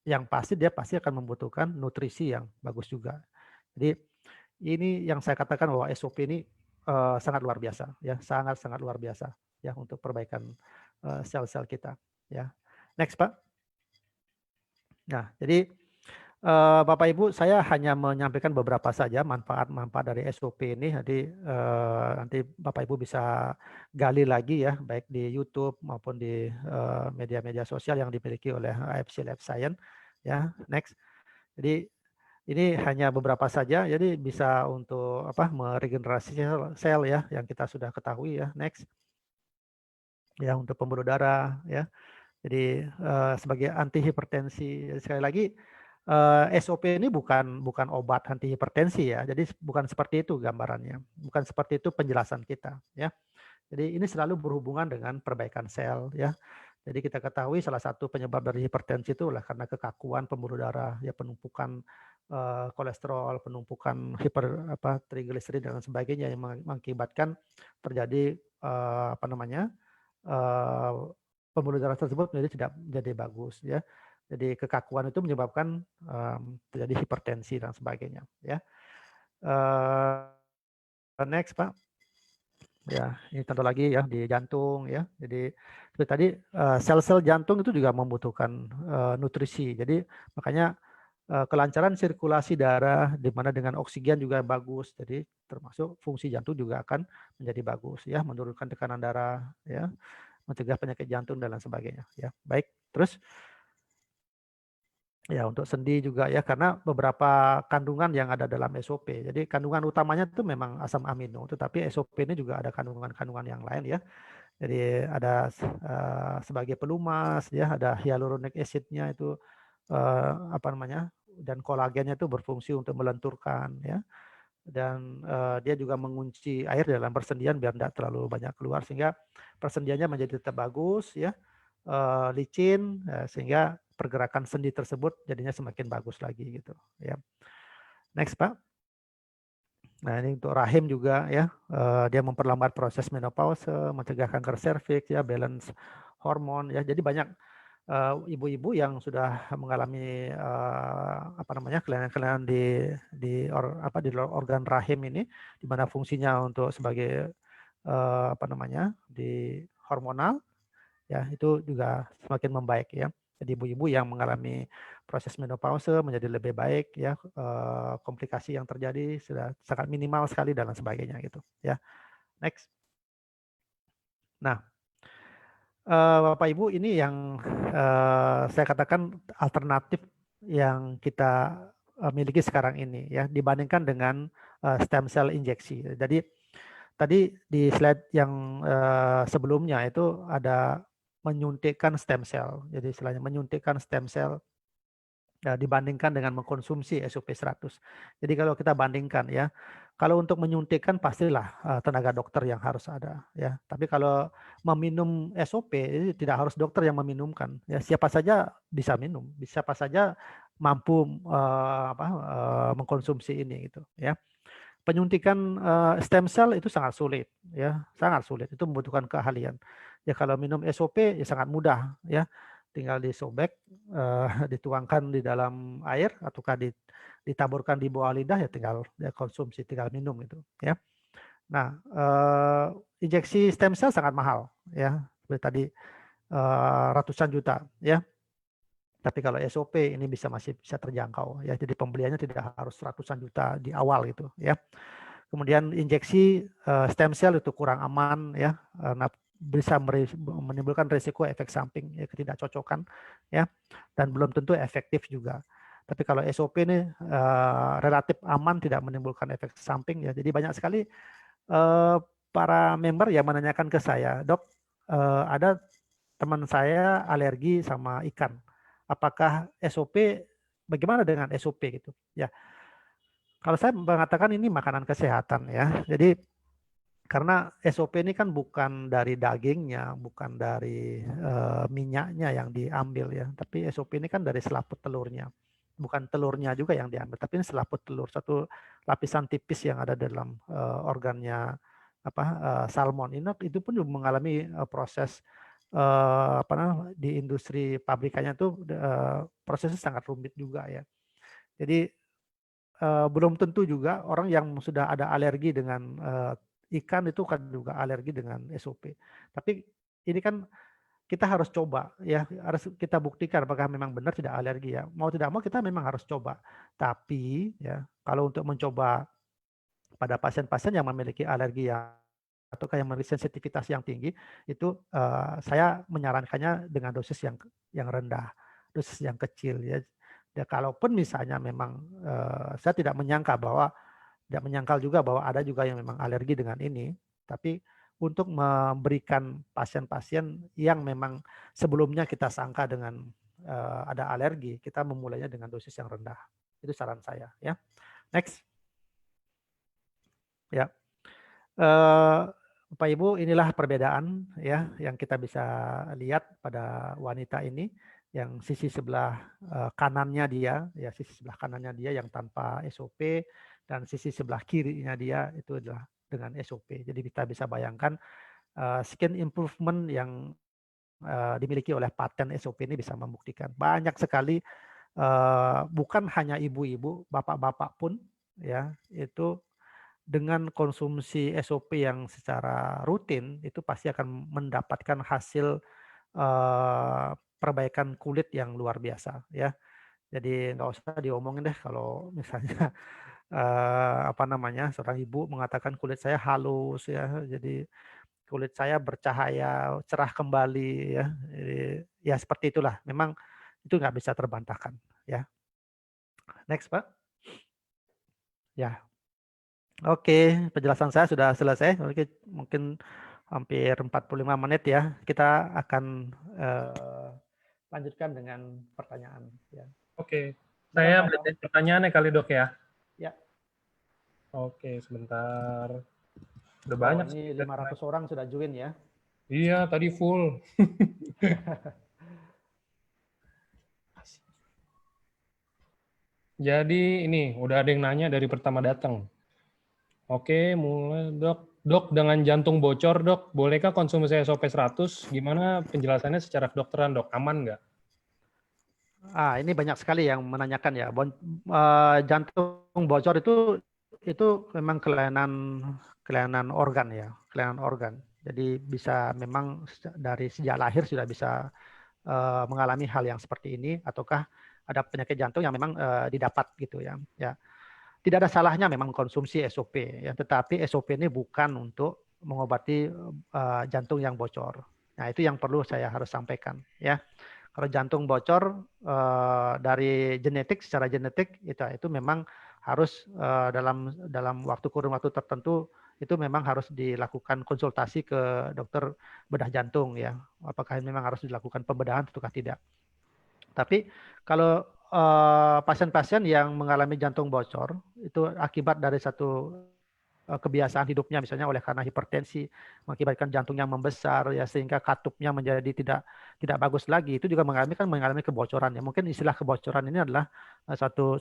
B: yang pasti dia pasti akan membutuhkan nutrisi yang bagus juga. Jadi ini yang saya katakan bahwa SOP ini sangat luar biasa ya, sangat luar biasa ya untuk perbaikan sel-sel kita ya. Next, Pak. Nah, jadi Bapak Ibu, saya hanya menyampaikan beberapa saja manfaat-manfaat dari SOP ini. Jadi nanti Bapak Ibu bisa gali lagi ya, baik di YouTube maupun di media-media sosial yang dimiliki oleh AFC Life Science. Ya, next. Jadi ini hanya beberapa saja. Jadi bisa untuk meregenerasi sel ya, yang kita sudah ketahui ya. Next. Ya, untuk pembuluh darah ya. Jadi sebagai anti hipertensi. Jadi, sekali lagi SOP ini bukan obat anti hipertensi ya. Jadi bukan seperti itu gambarannya. Bukan seperti itu penjelasan kita ya. Jadi ini selalu berhubungan dengan perbaikan sel ya. Jadi kita ketahui salah satu penyebab dari hipertensi itu adalah karena kekakuan pembuluh darah, ya penumpukan kolesterol, penumpukan trigliserid dan sebagainya yang mengakibatkan terjadi eh, pembuluh darah tersebut menjadi tidak menjadi bagus ya. Jadi kekakuan itu menyebabkan terjadi hipertensi dan sebagainya ya. Next Pak. Ya, ini tentu lagi ya di jantung ya. Jadi seperti tadi sel-sel jantung itu juga membutuhkan nutrisi. Jadi makanya kelancaran sirkulasi darah di mana dengan oksigen juga bagus. Jadi termasuk fungsi jantung juga akan menjadi bagus ya, menurunkan tekanan darah ya, mencegah penyakit jantung dan lain sebagainya ya. Baik, terus ya untuk sendi juga ya, karena beberapa kandungan yang ada dalam SOP. Jadi kandungan utamanya itu memang asam amino, tetapi SOP ini juga ada kandungan-kandungan yang lain ya. Jadi ada sebagai pelumas ya, ada hyaluronic acid-nya itu dan kolagennya itu berfungsi untuk melenturkan ya. Dan dia juga mengunci air dalam persendian biar tidak terlalu banyak keluar sehingga persendiannya menjadi tetap bagus ya, licin sehingga pergerakan sendi tersebut jadinya semakin bagus lagi gitu ya. Next Pak. Nah ini untuk rahim juga ya, dia memperlambat proses menopause, mencegah kanker serviks ya, balance hormon ya. Jadi banyak ibu-ibu yang sudah mengalami kelainan-kelainan di organ rahim ini, di mana fungsinya untuk sebagai di hormonal ya, itu juga semakin membaik ya. Jadi ibu-ibu yang mengalami proses menopause menjadi lebih baik ya, komplikasi yang terjadi sudah sangat minimal sekali dan lain sebagainya gitu ya. Next. Nah, Bapak Ibu, ini yang saya katakan alternatif yang kita miliki sekarang ini ya, dibandingkan dengan stem cell injeksi. Jadi tadi di slide yang sebelumnya itu ada menyuntikkan stem cell. Jadi istilahnya menyuntikkan stem cell dibandingkan dengan mengkonsumsi SOP 100. Jadi kalau kita bandingkan ya, kalau untuk menyuntikkan pastilah tenaga dokter yang harus ada ya. Tapi kalau meminum SOP ini tidak harus dokter yang meminumkan ya. Siapa saja bisa minum, siapa saja mampu mengkonsumsi ini gitu ya. Penyuntikan stem cell itu sangat sulit ya, sangat sulit. Itu membutuhkan keahlian. Ya kalau minum SOP ya sangat mudah ya. Tinggal disobek, dituangkan di dalam air ataukah ditaburkan di bawah lidah ya, tinggal ya konsumsi, tinggal minum gitu ya. Nah, injeksi stem cell sangat mahal ya. Seperti tadi ratusan juta ya. Tapi kalau SOP ini masih bisa terjangkau ya. Jadi pembeliannya tidak harus ratusan juta di awal gitu ya. Kemudian injeksi stem cell itu kurang aman ya, karena bisa menimbulkan risiko efek samping ya, ketidakcocokan ya, dan belum tentu efektif juga. Tapi kalau SOP ini relatif aman, tidak menimbulkan efek samping ya. Jadi banyak sekali para member yang menanyakan ke saya, dok, ada teman saya alergi sama ikan. Apakah SOP, bagaimana dengan SOP gitu ya? Kalau saya mengatakan ini makanan kesehatan ya. Jadi karena SOP ini kan bukan dari dagingnya, bukan dari minyaknya yang diambil ya, tapi SOP ini kan dari selaput telurnya. Bukan telurnya juga yang diambil, tapi ini selaput telur, satu lapisan tipis yang ada dalam organnya salmon. Itu pun juga mengalami proses di industri pabrikannya itu prosesnya sangat rumit juga ya. Jadi belum tentu juga orang yang sudah ada alergi dengan ikan itu kan juga alergi dengan SOP. Tapi ini kan kita harus coba ya, harus kita buktikan apakah memang benar tidak alergi ya. Mau tidak mau kita memang harus coba. Tapi ya kalau untuk mencoba pada pasien-pasien yang memiliki alergi ya atau yang memiliki sensitivitas yang tinggi, itu saya menyarankannya dengan dosis yang rendah, dosis yang kecil ya. Ya, kalaupun misalnya memang saya tidak menyangkal juga bahwa ada juga yang memang alergi dengan ini, tapi untuk memberikan pasien-pasien yang memang sebelumnya kita sangka dengan ada alergi, kita memulainya dengan dosis yang rendah. Itu saran saya ya. Next. Ya. Bapak Ibu, inilah perbedaan ya yang kita bisa lihat pada wanita ini, yang sisi sebelah kanannya dia, ya sisi sebelah kanannya dia yang tanpa SOP, dan sisi sebelah kirinya dia itu adalah dengan SOP. Jadi kita bisa bayangkan skin improvement yang dimiliki oleh paten SOP ini bisa membuktikan banyak sekali, bukan hanya ibu-ibu, bapak-bapak pun ya itu dengan konsumsi SOP yang secara rutin itu pasti akan mendapatkan hasil perbaikan kulit yang luar biasa ya. Jadi nggak usah diomongin deh kalau misalnya apa namanya, seorang ibu mengatakan kulit saya halus ya, jadi kulit saya bercahaya cerah kembali ya. Jadi, ya seperti itulah. Memang itu nggak bisa terbantahkan ya. Next Pak. Ya. Oke, penjelasan saya sudah selesai. Oke, mungkin hampir 45 menit ya. Kita akan lanjutkan dengan pertanyaan. Ya.
A: Oke,
B: Silakan
A: saya
B: Pak Dong.
A: bacain pertanyaannya kali dok ya.
B: Ya.
A: Oke, sebentar. Udah
B: Oh,
A: banyak sih.
B: ini 500 orang sudah join ya.
A: Iya, tadi full. Jadi ini udah ada yang nanya dari pertama datang. Oke, mulai dok. Dok, dengan jantung bocor dok, bolehkah konsumsi SOP 100? Gimana penjelasannya secara kedokteran dok? Aman nggak?
B: Ini banyak sekali yang menanyakan ya. Jantung bocor itu memang kelainan organ ya, kelainan organ. Jadi bisa memang dari sejak lahir sudah bisa mengalami hal yang seperti ini, ataukah ada penyakit jantung yang memang didapat gitu ya. Ya, tidak ada salahnya memang konsumsi SOP ya, tetapi SOP ini bukan untuk mengobati jantung yang bocor. Nah, itu yang perlu saya harus sampaikan ya. Kalau jantung bocor dari genetik, secara genetik itu memang harus dalam kurun waktu tertentu itu memang harus dilakukan konsultasi ke dokter bedah jantung ya. Apakah memang harus dilakukan pembedahan ataukah tidak. Tapi kalau pasien-pasien yang mengalami jantung bocor itu akibat dari satu kebiasaan hidupnya, misalnya oleh karena hipertensi mengakibatkan jantungnya membesar ya, sehingga katupnya menjadi tidak bagus lagi, itu juga mengalami kebocoran ya. Mungkin istilah kebocoran ini adalah satu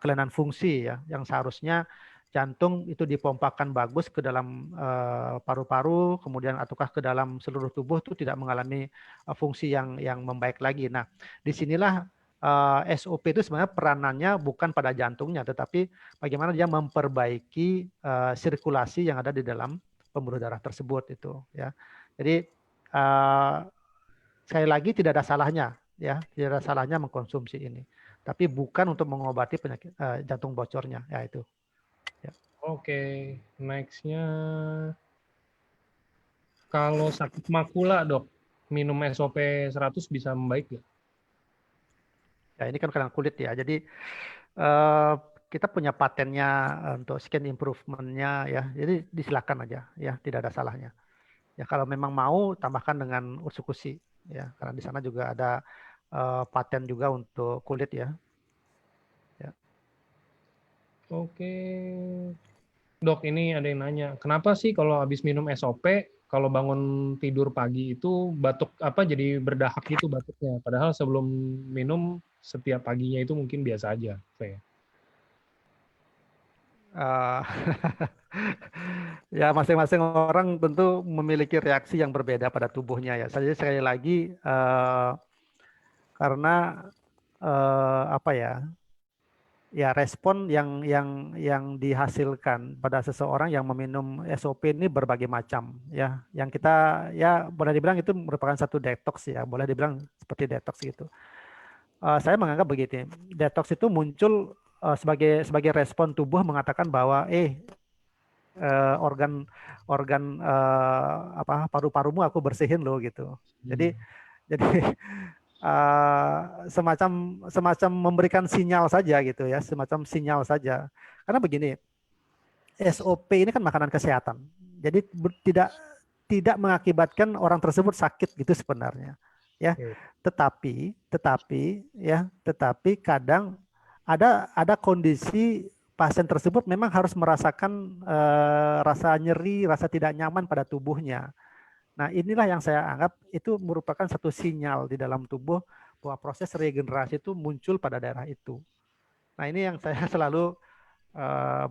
B: kelainan fungsi ya, yang seharusnya jantung itu dipompakan bagus ke dalam paru-paru, kemudian ataukah ke dalam seluruh tubuh itu tidak mengalami fungsi yang membaik lagi. Nah, disinilah SOP itu sebenarnya peranannya bukan pada jantungnya, tetapi bagaimana dia memperbaiki sirkulasi yang ada di dalam pembuluh darah tersebut itu ya. Jadi sekali lagi tidak ada salahnya ya, tidak ada salahnya mengkonsumsi ini, tapi bukan untuk mengobati penyakit jantung bocornya ya itu. Ya.
A: Oke, next-nya. Kalau sakit makula dok, minum SOP 100 bisa membaik nggak?
B: Ya, ini kan karena kulit ya. Jadi kita punya patennya untuk skin improvement-nya ya. Jadi disilakan aja ya, tidak ada salahnya. Ya kalau memang mau tambahkan dengan usukushi ya, karena di sana juga ada paten juga untuk kulit ya. Ya.
A: Oke. Dok, ini ada yang nanya, kenapa sih kalau habis minum SOP, kalau bangun tidur pagi itu batuk apa jadi berdahak gitu batuknya, padahal sebelum minum setiap paginya itu mungkin biasa aja. Oke.
B: Uh, ya masing-masing orang tentu memiliki reaksi yang berbeda pada tubuhnya ya. Jadi sekali lagi karena apa ya? Ya respon yang dihasilkan pada seseorang yang meminum SOP ini berbagai macam ya. Yang kita ya boleh dibilang itu merupakan satu detox ya, boleh dibilang seperti detox gitu. Saya menganggap begitu. Detox itu muncul sebagai respon tubuh mengatakan bahwa organ organ paru-parumu aku bersihin loh gitu. Jadi semacam memberikan sinyal saja gitu ya, semacam sinyal saja. Karena begini, SOP ini kan makanan kesehatan. Jadi tidak mengakibatkan orang tersebut sakit gitu sebenarnya. Ya. Tetapi kadang ada kondisi pasien tersebut memang harus merasakan rasa nyeri, rasa tidak nyaman pada tubuhnya. Nah, inilah yang saya anggap itu merupakan satu sinyal di dalam tubuh bahwa proses regenerasi itu muncul pada daerah itu. Nah, ini yang saya selalu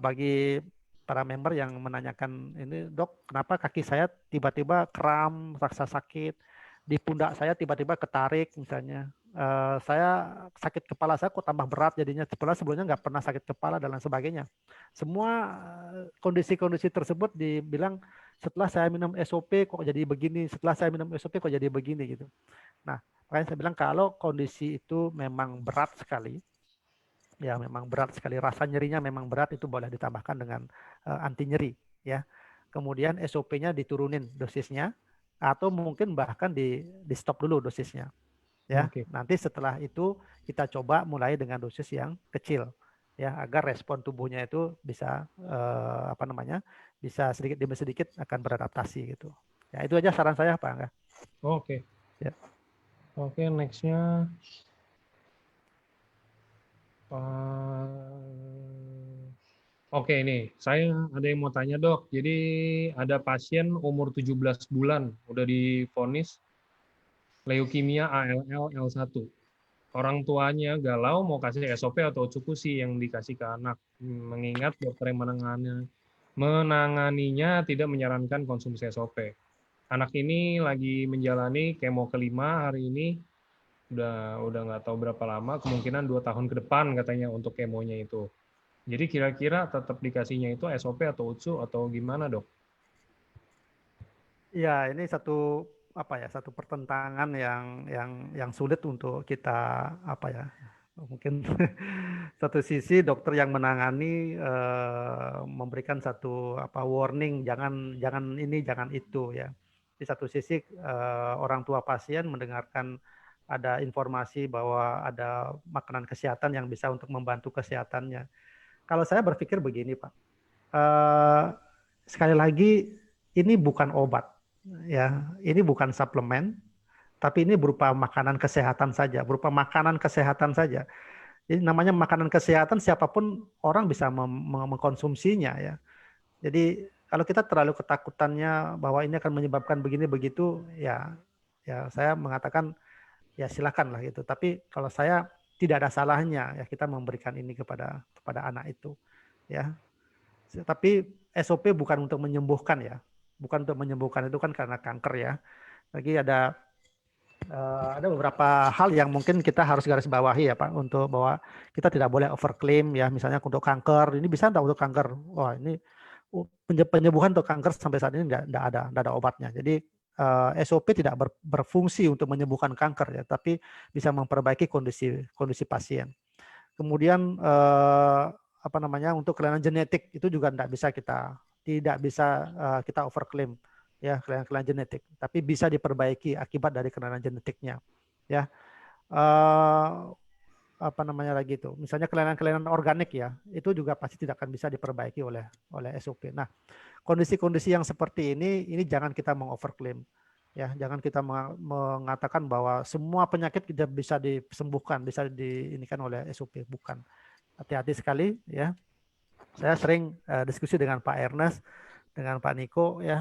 B: bagi para member yang menanyakan ini, dok, kenapa kaki saya tiba-tiba kram, rasa sakit, di pundak saya tiba-tiba ketarik misalnya. Saya sakit kepala saya kok tambah berat jadinya, sebelumnya nggak pernah sakit kepala dan lain sebagainya. Semua kondisi-kondisi tersebut dibilang setelah saya minum SOP kok jadi begini, setelah saya minum SOP kok jadi begini gitu. Nah, makanya saya bilang kalau kondisi itu memang berat sekali, ya memang berat sekali, rasa nyerinya memang berat, itu boleh ditambahkan dengan anti nyeri ya. Kemudian SOP-nya diturunin dosisnya atau mungkin bahkan di stop dulu dosisnya ya.
A: Oke.
B: Nanti setelah itu kita coba mulai dengan dosis yang kecil ya, agar respon tubuhnya itu bisa apa namanya, bisa sedikit demi sedikit akan beradaptasi gitu. Ya, itu aja saran saya Pak Angga.
A: Oke.
B: Ya.
A: Oke, nextnya Oke ini, saya ada yang mau tanya dok. Jadi ada pasien umur 17 bulan, udah divonis leukemia ALL L1. Orang tuanya galau mau kasih SOP atau cukusi yang dikasih ke anak. Mengingat dokter yang menanganinya tidak menyarankan konsumsi SOP. Anak ini lagi menjalani kemo kelima hari ini, udah nggak tahu berapa lama, kemungkinan 2 tahun ke depan katanya untuk kemonya itu. Jadi kira-kira tetap dikasihnya itu SOP atau UTSU atau gimana dok?
B: Ya, ini satu apa ya, satu pertentangan yang sulit untuk kita apa ya, mungkin satu sisi dokter yang menangani memberikan satu apa warning, jangan jangan ini jangan itu ya. Di satu sisi orang tua pasien mendengarkan ada informasi bahwa ada makanan kesehatan yang bisa untuk membantu kesehatannya. Kalau saya berpikir begini Pak, eh, sekali lagi ini bukan obat ya, ini bukan suplemen, tapi ini berupa makanan kesehatan saja, berupa makanan kesehatan saja. Jadi namanya makanan kesehatan siapapun orang bisa mengkonsumsinya ya. Jadi kalau kita terlalu ketakutannya bahwa ini akan menyebabkan begini begitu, ya ya saya mengatakan ya silakan lah gitu. Tapi kalau saya tidak ada salahnya ya kita memberikan ini kepada anak itu ya. Tapi SOP bukan untuk menyembuhkan ya, bukan untuk menyembuhkan, itu kan karena kanker ya. Lagi ada beberapa hal yang mungkin kita harus garis bawahi ya Pak, untuk bahwa kita tidak boleh overclaim ya, misalnya untuk kanker, ini bisa enggak untuk kanker? Wah ini penyembuhan untuk kanker sampai saat ini enggak ada obatnya. Jadi SOP tidak berfungsi untuk menyembuhkan kanker ya, tapi bisa memperbaiki kondisi pasien. Kemudian apa namanya, untuk kelainan genetik itu juga tidak bisa kita overclaim ya, kelainan genetik, tapi bisa diperbaiki akibat dari kelainan genetiknya ya. Eh, apa namanya lagi itu, misalnya kelainan-kelainan organik ya, itu juga pasti tidak akan bisa diperbaiki oleh SOP. Nah, kondisi-kondisi yang seperti ini jangan kita mengoverclaim ya, jangan kita mengatakan bahwa semua penyakit tidak bisa disembuhkan, bisa diinikan oleh SOP, bukan. Hati-hati sekali ya. Saya sering diskusi dengan Pak Ernest, dengan Pak Niko ya,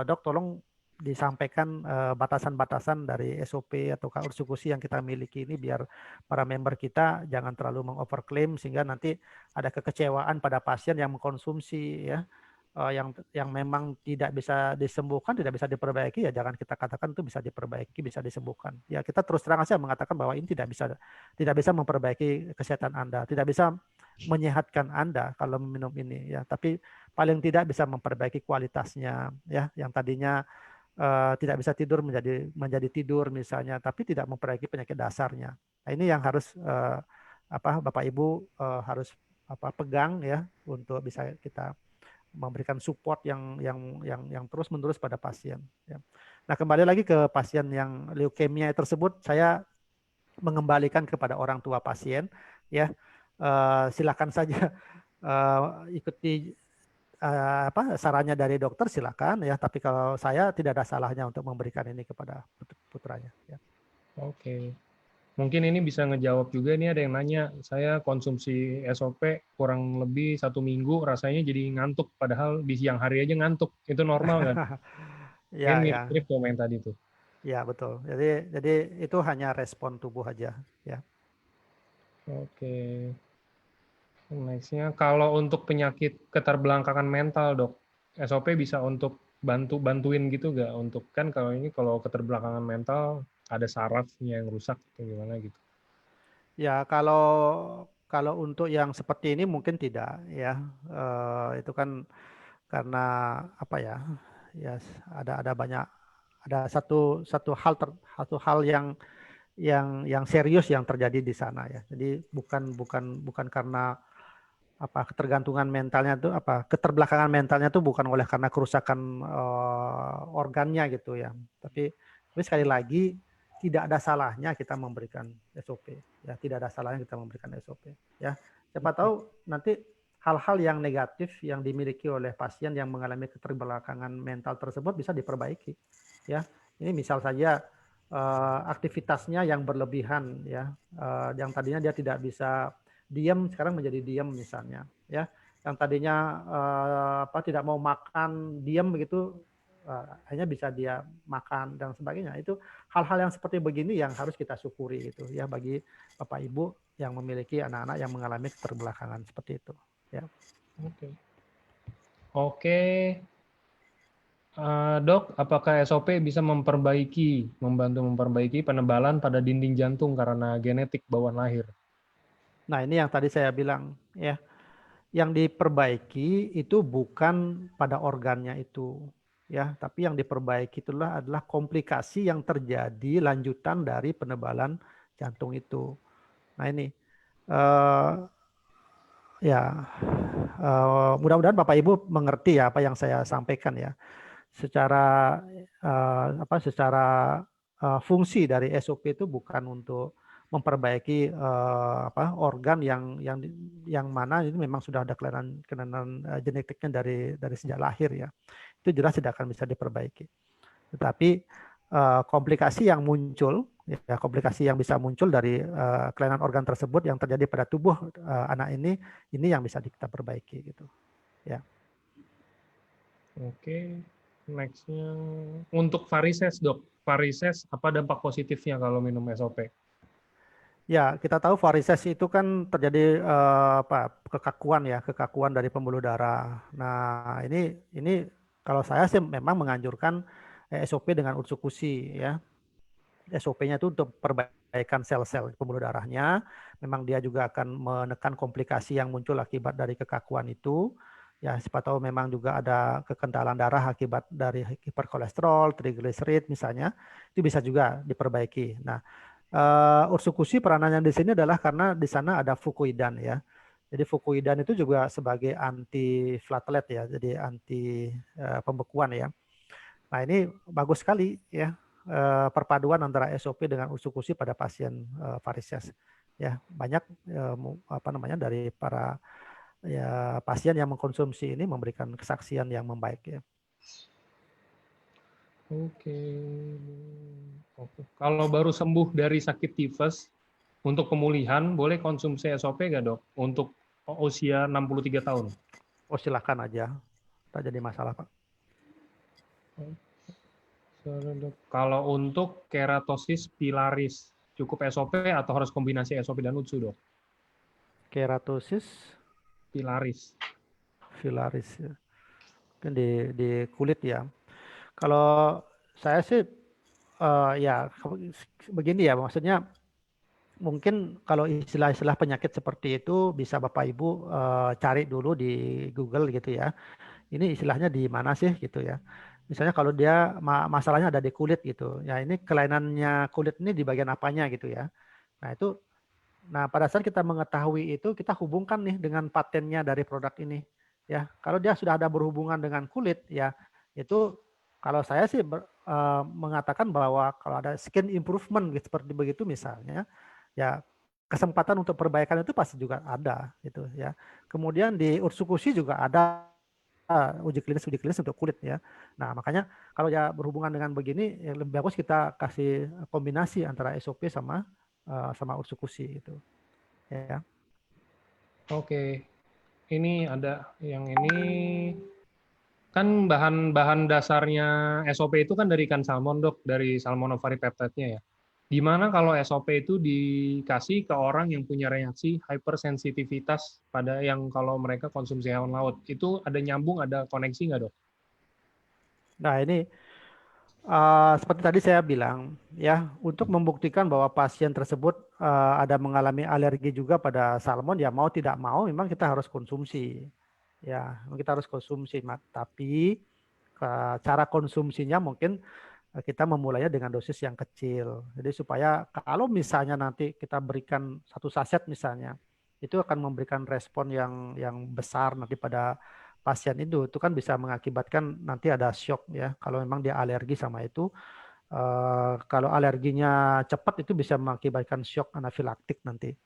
B: dok tolong disampaikan batasan-batasan dari SOP atau eksekusi yang kita miliki ini, biar para member kita jangan terlalu mengoverclaim sehingga nanti ada kekecewaan pada pasien yang mengkonsumsi ya, yang memang tidak bisa disembuhkan, tidak bisa diperbaiki, ya jangan kita katakan itu bisa diperbaiki, bisa disembuhkan. Ya kita terus terang saja mengatakan bahwa ini tidak bisa memperbaiki kesehatan Anda, tidak bisa menyehatkan Anda kalau minum ini ya, tapi paling tidak bisa memperbaiki kualitasnya ya, yang tadinya tidak bisa tidur menjadi tidur misalnya, tapi tidak memperbaiki penyakit dasarnya. Nah, ini yang harus Bapak Ibu harus pegang ya, untuk bisa kita memberikan support yang terus menerus pada pasien ya. Nah, kembali lagi ke pasien yang leukemia tersebut, saya mengembalikan kepada orang tua pasien ya. Silakan saja ikuti sarannya dari dokter, silakan ya, tapi kalau saya tidak ada salahnya untuk memberikan ini kepada putranya ya.
A: Oke. Mungkin ini bisa ngejawab juga nih, ada yang nanya, saya konsumsi SOP kurang lebih 1 minggu, rasanya jadi ngantuk, padahal di siang hari aja ngantuk. Itu normal nggak? Mungkin
B: Ya, ya,
A: mirip-mirip komen tadi tuh.
B: ya betul. Jadi itu hanya respon tubuh aja, ya.
A: Oke. Nextnya, kalau untuk penyakit keterbelakangan mental, dok, SOP bisa untuk bantuin gitu nggak? Untuk kan kalau ini kalau keterbelakangan mental ada sarafnya yang rusak atau gimana gitu.
B: Ya, kalau untuk yang seperti ini mungkin tidak, ya. Itu kan karena apa ya? Ya, ada banyak, ada satu hal yang serius yang terjadi di sana, ya. Jadi bukan karena apa ketergantungan mentalnya tuh, apa keterbelakangan mentalnya tuh bukan oleh karena kerusakan organnya gitu ya. Tapi sekali lagi tidak ada salahnya kita memberikan SOP, ya. Tidak ada salahnya kita memberikan SOP, ya. Siapa tahu nanti hal-hal yang negatif yang dimiliki oleh pasien yang mengalami keterbelakangan mental tersebut bisa diperbaiki, ya. Ini misal saja aktivitasnya yang berlebihan, ya. Yang tadinya dia tidak bisa diam sekarang menjadi diam misalnya, ya. Yang tadinya tidak mau makan, diam begitu, akhirnya bisa dia makan dan sebagainya. Itu hal-hal yang seperti begini yang harus kita syukuri gitu, ya, bagi Bapak Ibu yang memiliki anak-anak yang mengalami keterbelakangan seperti itu, ya.
A: Oke. Oke. Dok, apakah SOP bisa membantu memperbaiki penebalan pada dinding jantung karena genetik bawaan lahir?
B: Nah, ini yang tadi saya bilang, ya. Yang diperbaiki itu bukan pada organnya itu, ya, tapi yang diperbaiki adalah komplikasi yang terjadi lanjutan dari penebalan jantung itu. Nah, ini eh, ya, mudah-mudahan Bapak Ibu mengerti ya apa yang saya sampaikan, ya. Secara secara fungsi dari SOP itu bukan untuk memperbaiki organ yang mana ini memang sudah ada kelainan genetiknya dari sejak lahir, ya. Itu jelas tidak akan bisa diperbaiki. Tetapi komplikasi yang muncul, ya, komplikasi yang bisa muncul dari kelainan organ tersebut yang terjadi pada tubuh anak ini yang bisa kita perbaiki gitu, ya.
A: Oke, nextnya untuk varises, dok. Varises apa dampak positifnya kalau minum SOP?
B: Ya, kita tahu varises itu kan terjadi kekakuan, ya, kekakuan dari pembuluh darah. Nah, ini kalau saya sih memang menganjurkan SOP dengan ursekusi, ya. SOP-nya itu untuk perbaikan sel-sel pembuluh darahnya. Memang dia juga akan menekan komplikasi yang muncul akibat dari kekakuan itu. Ya, siapa tahu memang juga ada kekentalan darah akibat dari hiperkolesterol, trigliserid misalnya. Itu bisa juga diperbaiki. Nah, ursekusi peranannya di sini adalah karena di sana ada fucoidan, ya. Jadi fucoidan itu juga sebagai anti platelet, ya, jadi anti pembekuan, ya. Nah, ini bagus sekali, ya, perpaduan antara SOP dengan ursekusi pada pasien varises. Ya, banyak dari para, ya, pasien yang mengkonsumsi ini memberikan kesaksian yang membaik, ya.
A: Oke. Oke. Kalau baru sembuh dari sakit tifus, untuk pemulihan boleh konsumsi SOP nggak, dok? Untuk usia 63 tahun.
B: Oh, silakan aja, tak jadi masalah, Pak.
A: Kalau untuk keratosis pilaris, cukup SOP atau harus kombinasi SOP dan UTSU, dok?
B: Keratosis
A: Pilaris.
B: pilaris, ya. Mungkin di kulit, ya. Kalau saya sih ya begini, ya, maksudnya mungkin kalau istilah-istilah penyakit seperti itu bisa Bapak Ibu cari dulu di Google gitu, ya. Ini istilahnya di mana sih gitu, ya. Misalnya kalau dia masalahnya ada di kulit gitu. Ya, ini kelainannya kulit ini di bagian apanya gitu, ya. Nah, pada saat kita mengetahui itu kita hubungkan nih dengan patennya dari produk ini, ya. Kalau dia sudah ada berhubungan dengan kulit, ya, itu kalau saya sih mengatakan bahwa kalau ada skin improvement gitu, seperti begitu misalnya, ya, kesempatan untuk perbaikan itu pasti juga ada gitu, ya. Kemudian di ursekusi juga ada uji klinis untuk kulit, ya. Nah, makanya kalau ya berhubungan dengan begini, ya lebih bagus kita kasih kombinasi antara SOP sama sama Utsukushi itu. Ya.
A: Oke. Ini ada yang ini kan bahan-bahan dasarnya SOP itu kan dari ikan salmon, Dok, dari salmon ovari peptide-nya ya. Gimana kalau SOP itu dikasih ke orang yang punya reaksi hypersensitivitas pada yang kalau mereka konsumsi hewan laut? Itu ada nyambung, ada koneksi nggak, Dok?
B: Nah, ini seperti tadi saya bilang, ya, untuk membuktikan bahwa pasien tersebut ada mengalami alergi juga pada salmon, ya mau tidak mau, memang kita harus konsumsi, ya, kita harus konsumsi. Tapi cara konsumsinya mungkin kita memulainya dengan dosis yang kecil. Jadi supaya kalau misalnya nanti kita berikan satu saset misalnya, itu akan memberikan respon yang besar nanti pada pasien itu kan bisa mengakibatkan nanti ada shock ya. Kalau memang dia alergi sama itu, kalau alerginya cepat itu bisa mengakibatkan shock anafilaktik nanti.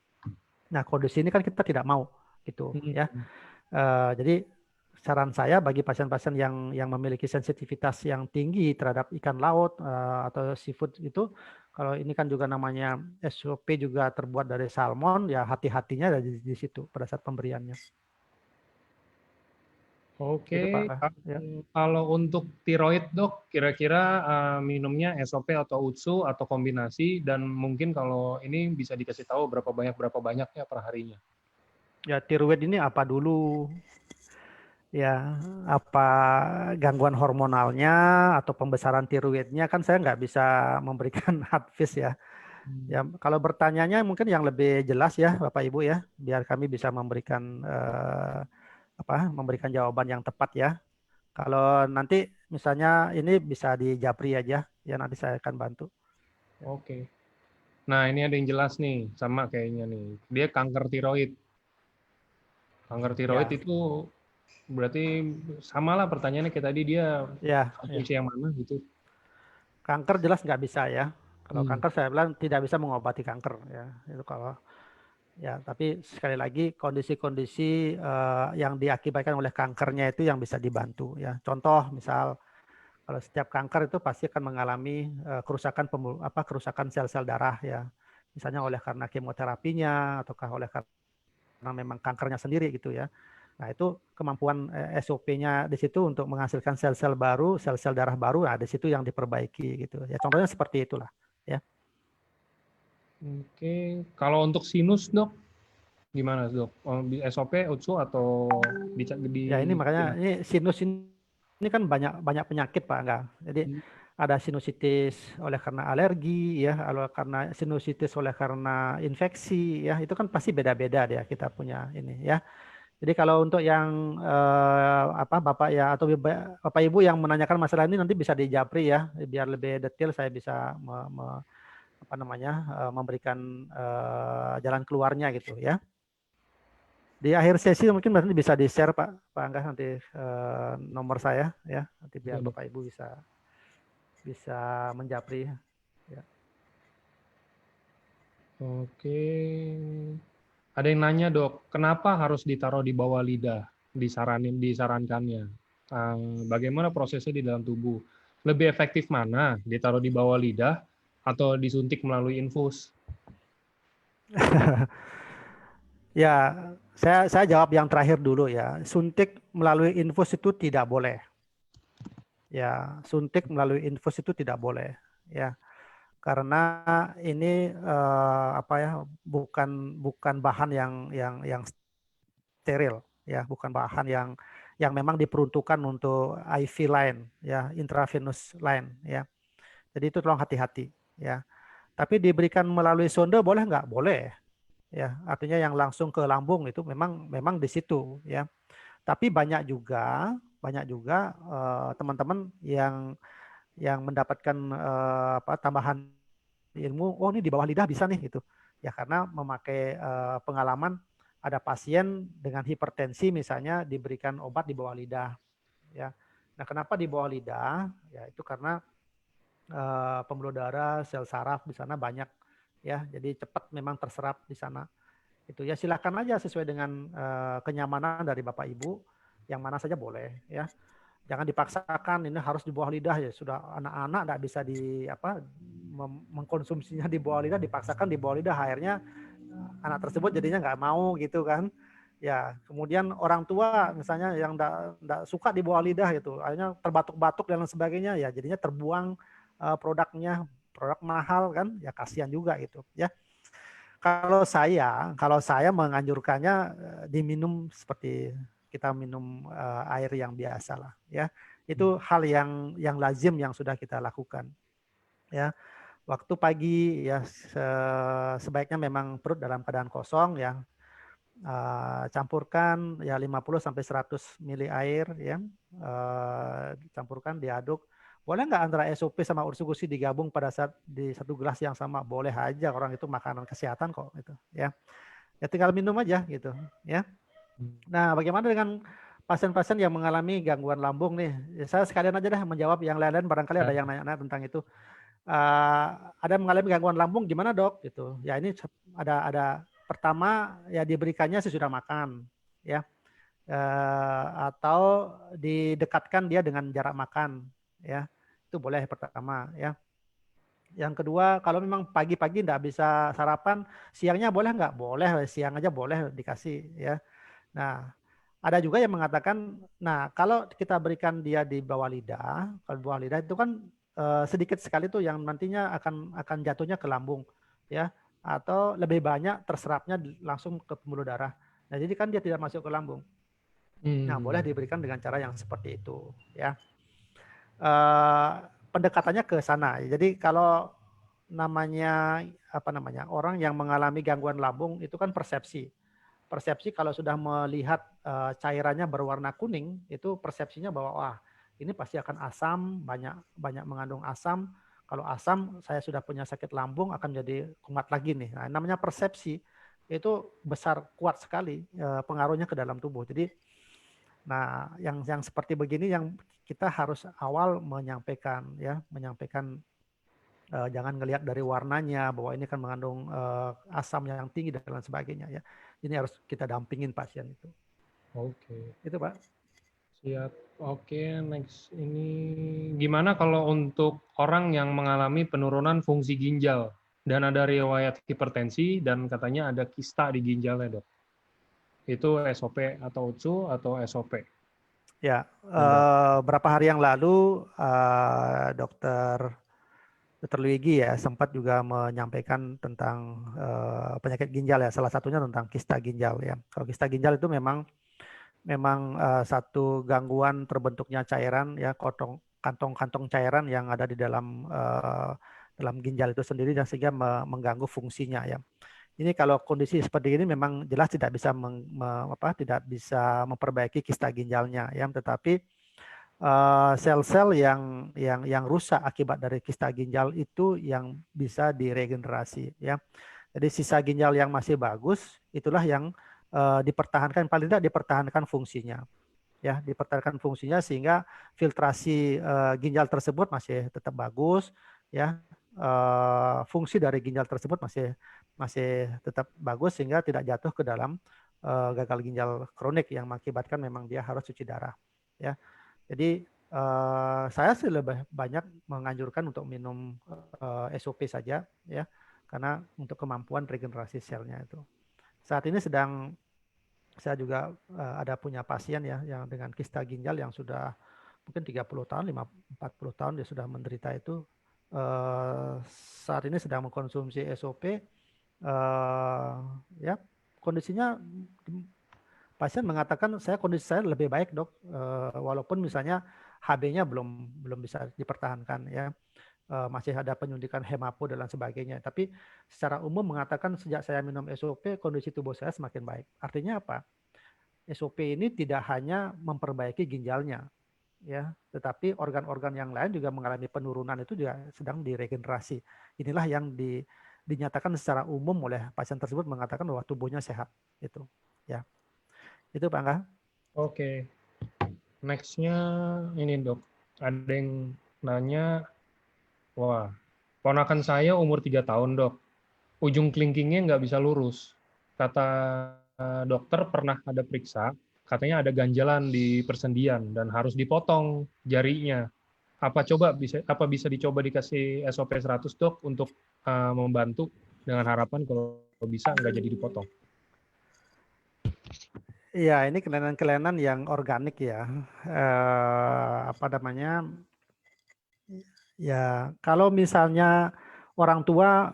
B: Nah, kondisi ini kan kita tidak mau gitu ya.
A: Hmm.
B: Jadi saran saya bagi pasien-pasien yang memiliki sensitivitas yang tinggi terhadap ikan laut atau seafood itu, kalau ini kan juga namanya SOP juga terbuat dari salmon, ya hati-hatinya ada di situ pada saat pemberiannya.
A: Oke,
B: Itu Pak. Ya.
A: kalau untuk tiroid, Dok, kira-kira minumnya SOP atau UTSU atau kombinasi, dan mungkin kalau ini bisa dikasih tahu berapa banyak ya per harinya.
B: Ya, tiroid ini apa dulu? Ya, apa gangguan hormonalnya atau pembesaran tiroidnya, kan saya nggak bisa memberikan advice ya.
A: Hmm.
B: Ya, kalau bertanyanya mungkin yang lebih jelas ya Bapak Ibu ya, biar kami bisa memberikan memberikan jawaban yang tepat ya. Kalau nanti misalnya ini bisa di Japri aja, ya nanti saya akan bantu.
A: Oke. Nah, ini ada yang jelas nih, sama kayaknya nih. Dia kanker tiroid. Kanker tiroid
B: Ya,
A: itu berarti sama lah pertanyaannya kayak tadi, dia
B: ya.
A: konsumsi yang mana gitu.
B: Kanker jelas nggak bisa ya. Kalau
A: Hmm.
B: kanker saya bilang tidak bisa mengobati kanker ya. Itu kalau ya, tapi sekali lagi kondisi-kondisi yang diakibatkan oleh kankernya itu yang bisa dibantu ya. Contoh misal kalau setiap kanker itu pasti akan mengalami kerusakan sel-sel darah ya. Misalnya oleh karena kemoterapinya ataukah oleh karena memang kankernya sendiri gitu ya. Nah, itu kemampuan SOP-nya di situ untuk menghasilkan sel-sel baru, sel-sel darah baru, nah di situ yang diperbaiki gitu. Ya, contohnya seperti itulah ya.
A: Oke, kalau untuk sinus, Dok, gimana, Dok? SOP, UTSU atau di
B: Ya, ini makanya
A: kombinasi?
B: ini sinus ini kan banyak banyak penyakit Pak Angga. Jadi ada sinusitis oleh karena alergi ya, oleh karena sinusitis oleh karena infeksi ya, itu kan pasti beda-beda ya kita punya ini ya. Jadi kalau untuk yang Bapak ya atau Bapak Ibu yang menanyakan masalah ini nanti bisa di Japri ya, biar lebih detail saya bisa memberikan jalan keluarnya gitu ya. Di akhir sesi mungkin nanti bisa di-share Pak Angga nanti nomor saya ya, nanti biar
A: Oke, Dok.
B: Bapak Ibu bisa bisa menjapri ya.
A: Oke. Ada yang nanya, Dok, kenapa harus ditaruh di bawah lidah? Disarankannya. Bagaimana prosesnya di dalam tubuh? Lebih efektif mana? Ditaruh di bawah lidah atau disuntik melalui infus?
B: Ya, saya jawab yang terakhir dulu ya. Suntik melalui infus itu tidak boleh. Ya, suntik melalui infus itu tidak boleh. Ya, karena ini bukan bukan bahan yang steril ya, bukan bahan yang memang diperuntukkan untuk IV line ya, intravenous line ya. Jadi itu tolong hati-hati ya. Tapi diberikan melalui sonde boleh nggak? Boleh ya. Artinya yang langsung ke lambung itu memang memang di situ ya. Tapi banyak juga teman-teman yang mendapatkan tambahan ilmu, oh ini di bawah lidah bisa nih gitu. Ya karena memakai pengalaman ada pasien dengan hipertensi misalnya diberikan obat di bawah lidah ya. Nah, kenapa di bawah lidah? Ya itu karena pembuluh darah, sel saraf di sana banyak ya. Jadi cepat memang terserap di sana. Itu ya silakan aja sesuai dengan kenyamanan dari Bapak Ibu, yang mana saja boleh ya. Jangan dipaksakan ini harus di bawah lidah ya. Sudah anak-anak nggak bisa mengkonsumsinya di bawah lidah, dipaksakan di bawah lidah, akhirnya anak tersebut jadinya nggak mau gitu kan. Ya, kemudian orang tua misalnya yang nggak suka di bawah lidah gitu, akhirnya terbatuk-batuk dan lain sebagainya, ya jadinya terbuang produknya, produk mahal kan, ya kasihan juga gitu ya. Kalau saya menganjurkannya diminum seperti kita minum air yang biasa lah ya. Itu hal yang lazim yang sudah kita lakukan ya. Waktu pagi ya sebaiknya memang perut dalam keadaan kosong ya. Campurkan ya 50 sampai 100 mili air ya. Campurkan, diaduk. Boleh nggak antara SOP sama ursugusi digabung pada saat di satu gelas yang sama? Boleh aja, orang itu makanan kesehatan kok gitu ya. Ya tinggal minum aja gitu ya. Nah, bagaimana dengan pasien-pasien yang mengalami gangguan lambung nih? Ya, saya sekalian aja dah menjawab, yang lain-lain barangkali ada yang nanya-nanya tentang itu. Ada mengalami gangguan lambung gimana dok? Gitu. Ya ini ada pertama ya diberikannya sesudah makan ya. Atau didekatkan dia dengan jarak makan ya. Itu boleh pertama ya. Yang kedua, kalau memang pagi-pagi nggak bisa sarapan, siangnya boleh nggak? Boleh, siang aja boleh dikasih ya. Nah, ada juga yang mengatakan, nah kalau kita berikan dia di bawah lidah, kalau bawah lidah itu kan sedikit sekali tuh yang nantinya akan jatuhnya ke lambung, ya, atau lebih banyak terserapnya langsung ke pembuluh darah. Nah, jadi kan dia tidak masuk ke lambung. Nah, boleh diberikan dengan cara yang seperti itu, ya. Pendekatannya ke sana. Jadi kalau namanya orang yang mengalami gangguan lambung itu kan persepsi. Persepsi kalau sudah melihat cairannya berwarna kuning, itu persepsinya bahwa wah ini pasti akan asam, banyak mengandung asam. Kalau asam, saya sudah punya sakit lambung, akan jadi kumat lagi nih. Nah, namanya persepsi itu besar, kuat sekali pengaruhnya ke dalam tubuh. Jadi, nah yang seperti begini yang kita harus awal menyampaikan jangan ngelihat dari warnanya bahwa ini kan mengandung asam yang tinggi dan lain sebagainya ya. Ini harus kita dampingin pasien itu.
A: Oke.
B: Itu Pak.
A: Siap. Oke, next ini gimana kalau untuk orang yang mengalami penurunan fungsi ginjal dan ada riwayat hipertensi dan katanya ada kista di ginjalnya, Dok. Itu SOP atau UTSU atau SOP?
B: Ya,
A: Dok.
B: berapa hari yang lalu dokter Luigi ya sempat juga menyampaikan tentang penyakit ginjal ya, salah satunya tentang kista ginjal ya. Kalau kista ginjal itu memang satu gangguan terbentuknya cairan ya, kantong-kantong cairan yang ada di dalam ginjal itu sendiri dan sehingga mengganggu fungsinya ya. Ini kalau kondisi seperti ini memang jelas tidak bisa tidak bisa memperbaiki kista ginjalnya ya, tetapi sel-sel yang rusak akibat dari kista ginjal itu yang bisa diregenerasi ya. Jadi sisa ginjal yang masih bagus itulah yang dipertahankan, paling tidak dipertahankan fungsinya ya, dipertahankan fungsinya sehingga filtrasi ginjal tersebut masih tetap bagus ya. Fungsi dari ginjal tersebut masih tetap bagus sehingga tidak jatuh ke dalam gagal ginjal kronik yang mengakibatkan memang dia harus cuci darah ya. Jadi saya sih lebih banyak menganjurkan untuk minum SOP saja ya, karena untuk kemampuan regenerasi selnya itu. Saat ini saya juga ada punya pasien ya yang dengan kista ginjal yang sudah mungkin 30 tahun, 40 tahun dia sudah menderita itu. Saat ini sedang mengkonsumsi SOP. Ya, kondisinya pasien mengatakan kondisi saya lebih baik dok, walaupun misalnya HB-nya belum bisa dipertahankan ya, masih ada penyuntikan hemapo dan lain sebagainya. Tapi secara umum mengatakan sejak saya minum SOP kondisi tubuh saya semakin baik. Artinya apa? SOP ini tidak hanya memperbaiki ginjalnya ya, tetapi organ-organ yang lain juga mengalami penurunan, itu juga sedang diregenerasi. Inilah yang dinyatakan secara umum oleh pasien tersebut, mengatakan bahwa tubuhnya sehat itu ya. Itu Pak Angga.
A: Oke. Next-nya ini, Dok. Ada yang nanya, wah, ponakan saya umur 3 tahun, Dok. Ujung kelingkingnya nggak bisa lurus. Kata dokter pernah ada periksa, katanya ada ganjalan di persendian dan harus dipotong jarinya. Apa bisa dicoba dikasih SOP 100 dok untuk membantu dengan harapan kalau bisa nggak jadi dipotong.
B: Iya, ini kelainan-kelainan yang organik ya. Apa namanya? Ya, kalau misalnya orang tua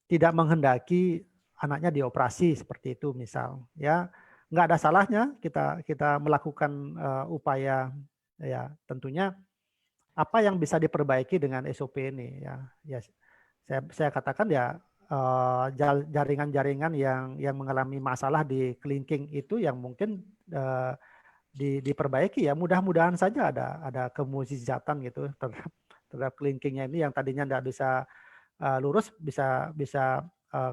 B: tidak menghendaki anaknya dioperasi seperti itu, misal, ya nggak ada salahnya kita kita melakukan upaya, ya tentunya apa yang bisa diperbaiki dengan SOP ini, ya, ya saya katakan ya jaringan-jaringan yang mengalami masalah di kelingking itu yang mungkin diperbaiki ya, mudah-mudahan saja ada kemukjizatan gitu terhadap kelingkingnya ini yang tadinya tidak bisa lurus bisa bisa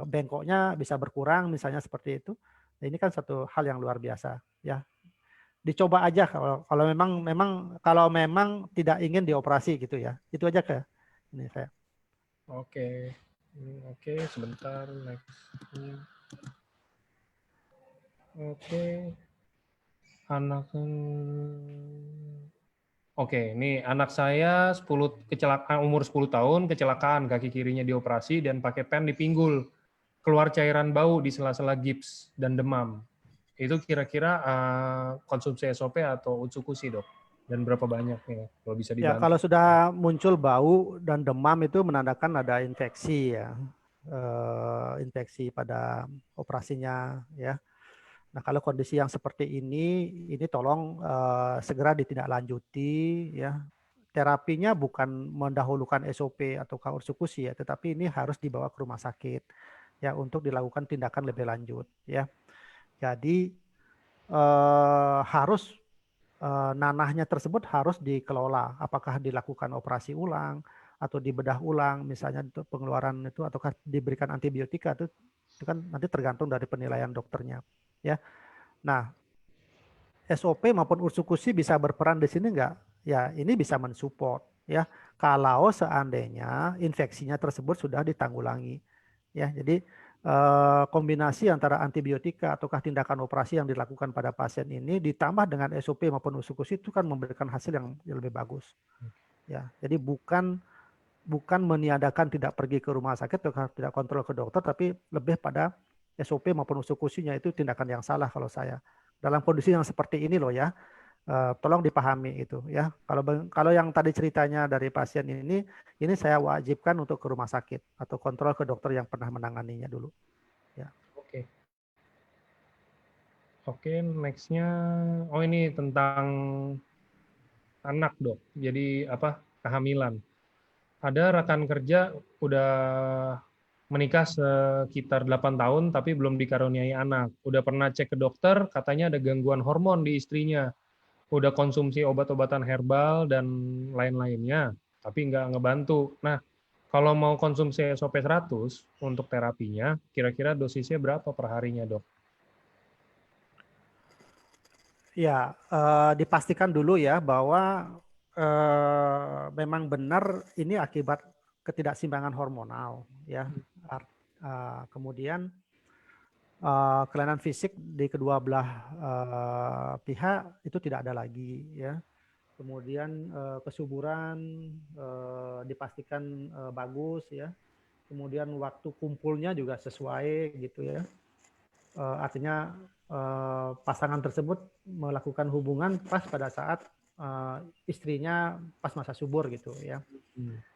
B: bengkoknya bisa berkurang misalnya seperti itu. Nah, ini kan satu hal yang luar biasa ya. Dicoba aja kalau memang tidak ingin dioperasi gitu ya. Itu aja ke ini saya.
A: Oke. Oke, sebentar next. Oke. Anak Oke, ini anak saya umur 10 tahun, kecelakaan, kaki kirinya dioperasi dan pakai pen di pinggul. Keluar cairan bau di sela-sela gips dan demam. Itu kira-kira konsumsi SOP atau Utsukushi, Dok? Dan berapa banyak ya, kalau bisa
B: Ya,
A: dibantu?
B: kalau sudah muncul bau dan demam itu menandakan ada infeksi ya. Infeksi pada operasinya ya. Nah, kalau kondisi yang seperti ini tolong segera ditindaklanjuti ya. Terapinya bukan mendahulukan SOP atau Utsukushi ya, tetapi ini harus dibawa ke rumah sakit ya untuk dilakukan tindakan lebih lanjut ya. Jadi harus nanahnya tersebut harus dikelola. Apakah dilakukan operasi ulang atau dibedah ulang, misalnya untuk pengeluaran itu, ataukah diberikan antibiotika itu kan nanti tergantung dari penilaian dokternya. Ya, nah SOP maupun Utsukushi bisa berperan di sini enggak? Ya, ini bisa mensupport ya. Kalau seandainya infeksinya tersebut sudah ditanggulangi. Ya, jadi kombinasi antara antibiotika ataukah tindakan operasi yang dilakukan pada pasien ini ditambah dengan SOP maupun Utsukushi itu kan memberikan hasil yang lebih bagus. Ya, jadi bukan meniadakan tidak pergi ke rumah sakit atau tidak kontrol ke dokter, tapi lebih pada SOP maupun Utsukushi-nya itu tindakan yang salah kalau saya. Dalam kondisi yang seperti ini loh ya, tolong dipahami itu ya. Kalau yang tadi ceritanya dari pasien ini saya wajibkan untuk ke rumah sakit atau kontrol ke dokter yang pernah menanganinya dulu. Ya.
A: Oke. Oke, next-nya, ini tentang anak, Dok. Jadi kehamilan. Ada rekan kerja udah menikah sekitar 8 tahun tapi belum dikaruniai anak. Udah pernah cek ke dokter, katanya ada gangguan hormon di istrinya. Udah konsumsi obat-obatan herbal dan lain-lainnya, tapi nggak ngebantu. Nah, kalau mau konsumsi SOP 100 untuk terapinya, kira-kira dosisnya berapa per harinya, Dok?
B: Ya, dipastikan dulu ya bahwa memang benar ini akibat ketidakseimbangan hormonal ya. Kemudian kelainan fisik di kedua belah pihak itu tidak ada lagi ya. Kemudian kesuburan dipastikan bagus ya. Kemudian waktu kumpulnya juga sesuai gitu ya. Artinya pasangan tersebut melakukan hubungan pas pada saat istrinya pas masa subur gitu ya.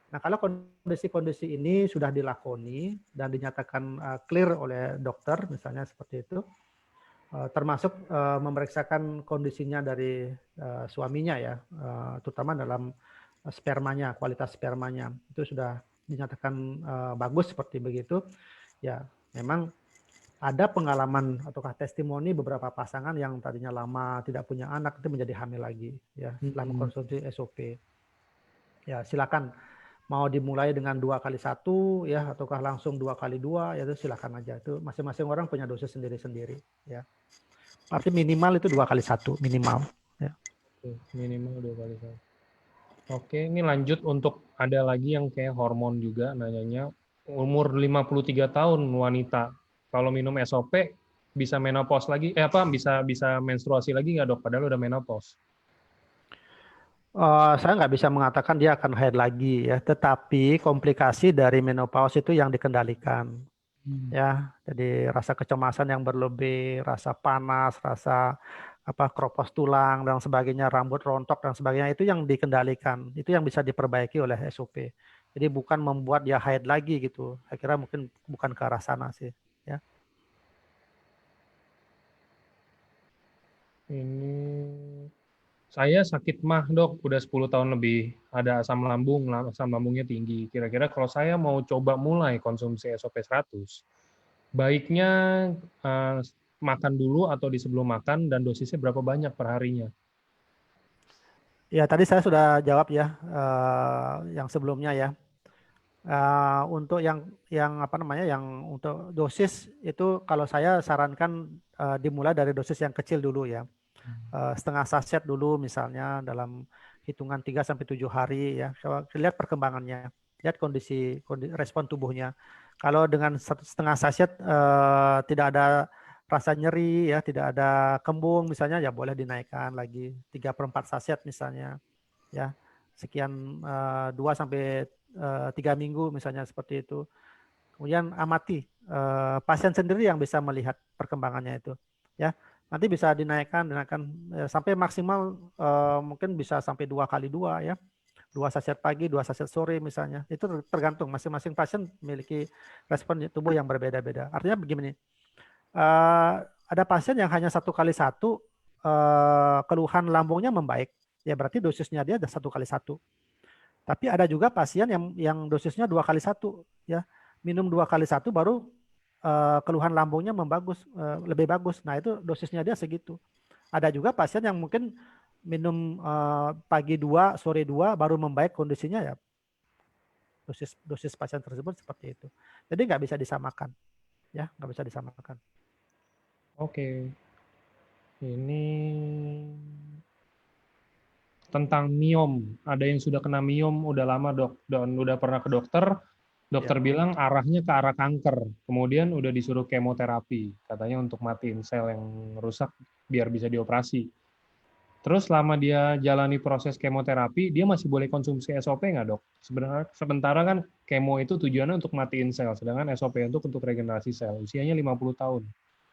B: Nah, kalau kondisi-kondisi ini sudah dilakoni dan dinyatakan clear oleh dokter misalnya seperti itu, termasuk memeriksakan kondisinya dari suaminya ya, terutama dalam spermanya, kualitas spermanya itu sudah dinyatakan bagus seperti begitu, ya memang ada pengalaman ataukah testimoni beberapa pasangan yang tadinya lama tidak punya anak itu menjadi hamil lagi ya setelah mengkonsumsi SOP. Ya silakan mau dimulai dengan 2x1 ya ataukah langsung 2x2 ya itu silakan aja, itu masing-masing orang punya dosis sendiri-sendiri ya. Arti minimal itu 2x1 minimal ya.
A: Minimal 2x1. Oke, ini lanjut untuk ada lagi yang kayak hormon juga nanyanya. Umur 53 tahun wanita. Kalau minum SOP bisa menopause lagi, bisa menstruasi lagi nggak dok? Padahal udah menopause.
B: Saya nggak bisa mengatakan dia akan haid lagi ya, tetapi komplikasi dari menopause itu yang dikendalikan ya. Jadi rasa kecemasan yang berlebih, rasa panas, rasa kropos tulang dan sebagainya, rambut rontok dan sebagainya itu yang dikendalikan, itu yang bisa diperbaiki oleh SOP. Jadi bukan membuat dia haid lagi gitu. Saya kira mungkin bukan ke arah sana sih ya.
A: Ini saya sakit mah dok, udah 10 tahun lebih, ada asam lambung, asam lambungnya tinggi. Kira-kira kalau saya mau coba mulai konsumsi SOP 100, baiknya eh, makan dulu atau di sebelum makan dan dosisnya berapa banyak per harinya?
B: Ya tadi saya sudah jawab ya yang sebelumnya ya. Untuk yang apa namanya yang untuk dosis itu kalau saya sarankan dimulai dari dosis yang kecil dulu ya. Setengah saset dulu misalnya dalam hitungan 3 sampai 7 hari ya. Lihat perkembangannya, lihat respon tubuhnya. Kalau dengan setengah saset tidak ada rasa nyeri ya, tidak ada kembung misalnya ya boleh dinaikkan lagi 3/4 saset misalnya ya. Sekian 2 sampai 3 minggu misalnya seperti itu. Kemudian amati pasien sendiri yang bisa melihat perkembangannya itu ya. Nanti bisa dinaikkan sampai maksimal mungkin bisa sampai 2 kali 2 ya. 2 saset pagi, 2 saset sore misalnya. Itu tergantung masing-masing pasien memiliki respon tubuh yang berbeda-beda. Artinya begini, ada pasien yang hanya 1 kali 1 keluhan lambungnya membaik. Ya berarti dosisnya dia ada 1 kali 1. Tapi ada juga pasien yang dosisnya 2 kali 1 ya. Minum 2 kali 1 baru keluhan lambungnya lebih bagus. Nah itu dosisnya dia segitu. Ada juga pasien yang mungkin minum pagi 2, sore 2 baru membaik kondisinya ya. Dosis pasien tersebut seperti itu. Jadi nggak bisa disamakan ya, nggak bisa disamakan.
A: Oke, ini tentang miom. Ada yang sudah kena miom udah lama dok, dan udah pernah ke dokter.
B: Ya.
A: Dokter bilang arahnya ke arah kanker. Kemudian udah disuruh kemoterapi, katanya untuk matiin sel yang rusak biar bisa dioperasi. Terus selama dia jalani proses kemoterapi, dia masih boleh konsumsi SOP nggak dok? Sebenarnya sementara kan kemo itu tujuannya untuk matiin sel, sedangkan SOP untuk regenerasi sel. Usianya 50 tahun.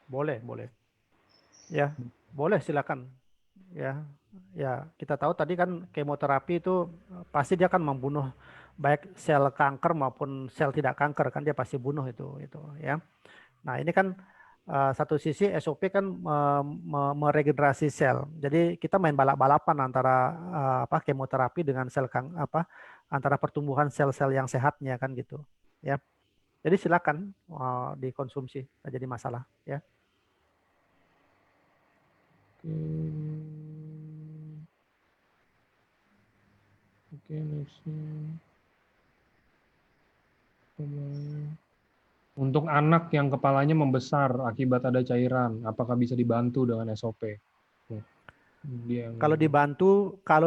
B: Boleh, boleh. Ya, boleh silakan. Ya, ya kita tahu tadi kan kemoterapi itu pasti dia akan membunuh baik sel kanker maupun sel tidak kanker kan dia pasti bunuh itu ya. Nah ini kan satu sisi SOP kan meregenerasi sel. Jadi kita main balap-balapan antara kemoterapi dengan antara pertumbuhan sel-sel yang sehatnya kan gitu ya. Jadi silakan dikonsumsi, nggak jadi masalah ya.
A: Oke, next. Untuk anak yang kepalanya membesar akibat ada cairan, apakah bisa dibantu dengan SOP? Dia yang...
B: Kalau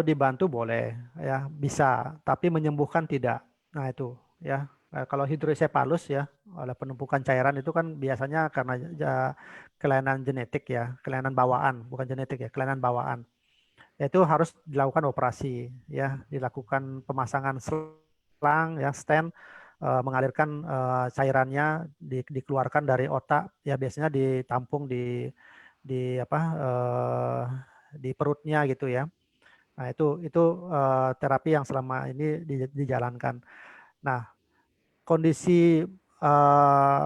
B: dibantu boleh ya bisa, tapi menyembuhkan tidak. Nah itu ya. Kalau hidrosepalus ya oleh penumpukan cairan itu kan biasanya karena kelainan genetik ya, kelainan bawaan, bukan genetik ya, kelainan bawaan. Itu harus dilakukan operasi ya, dilakukan pemasangan selang ya, stent mengalirkan cairannya dikeluarkan dari otak ya, biasanya ditampung di di perutnya gitu ya. Nah, itu terapi yang selama ini dijalankan. Nah, kondisi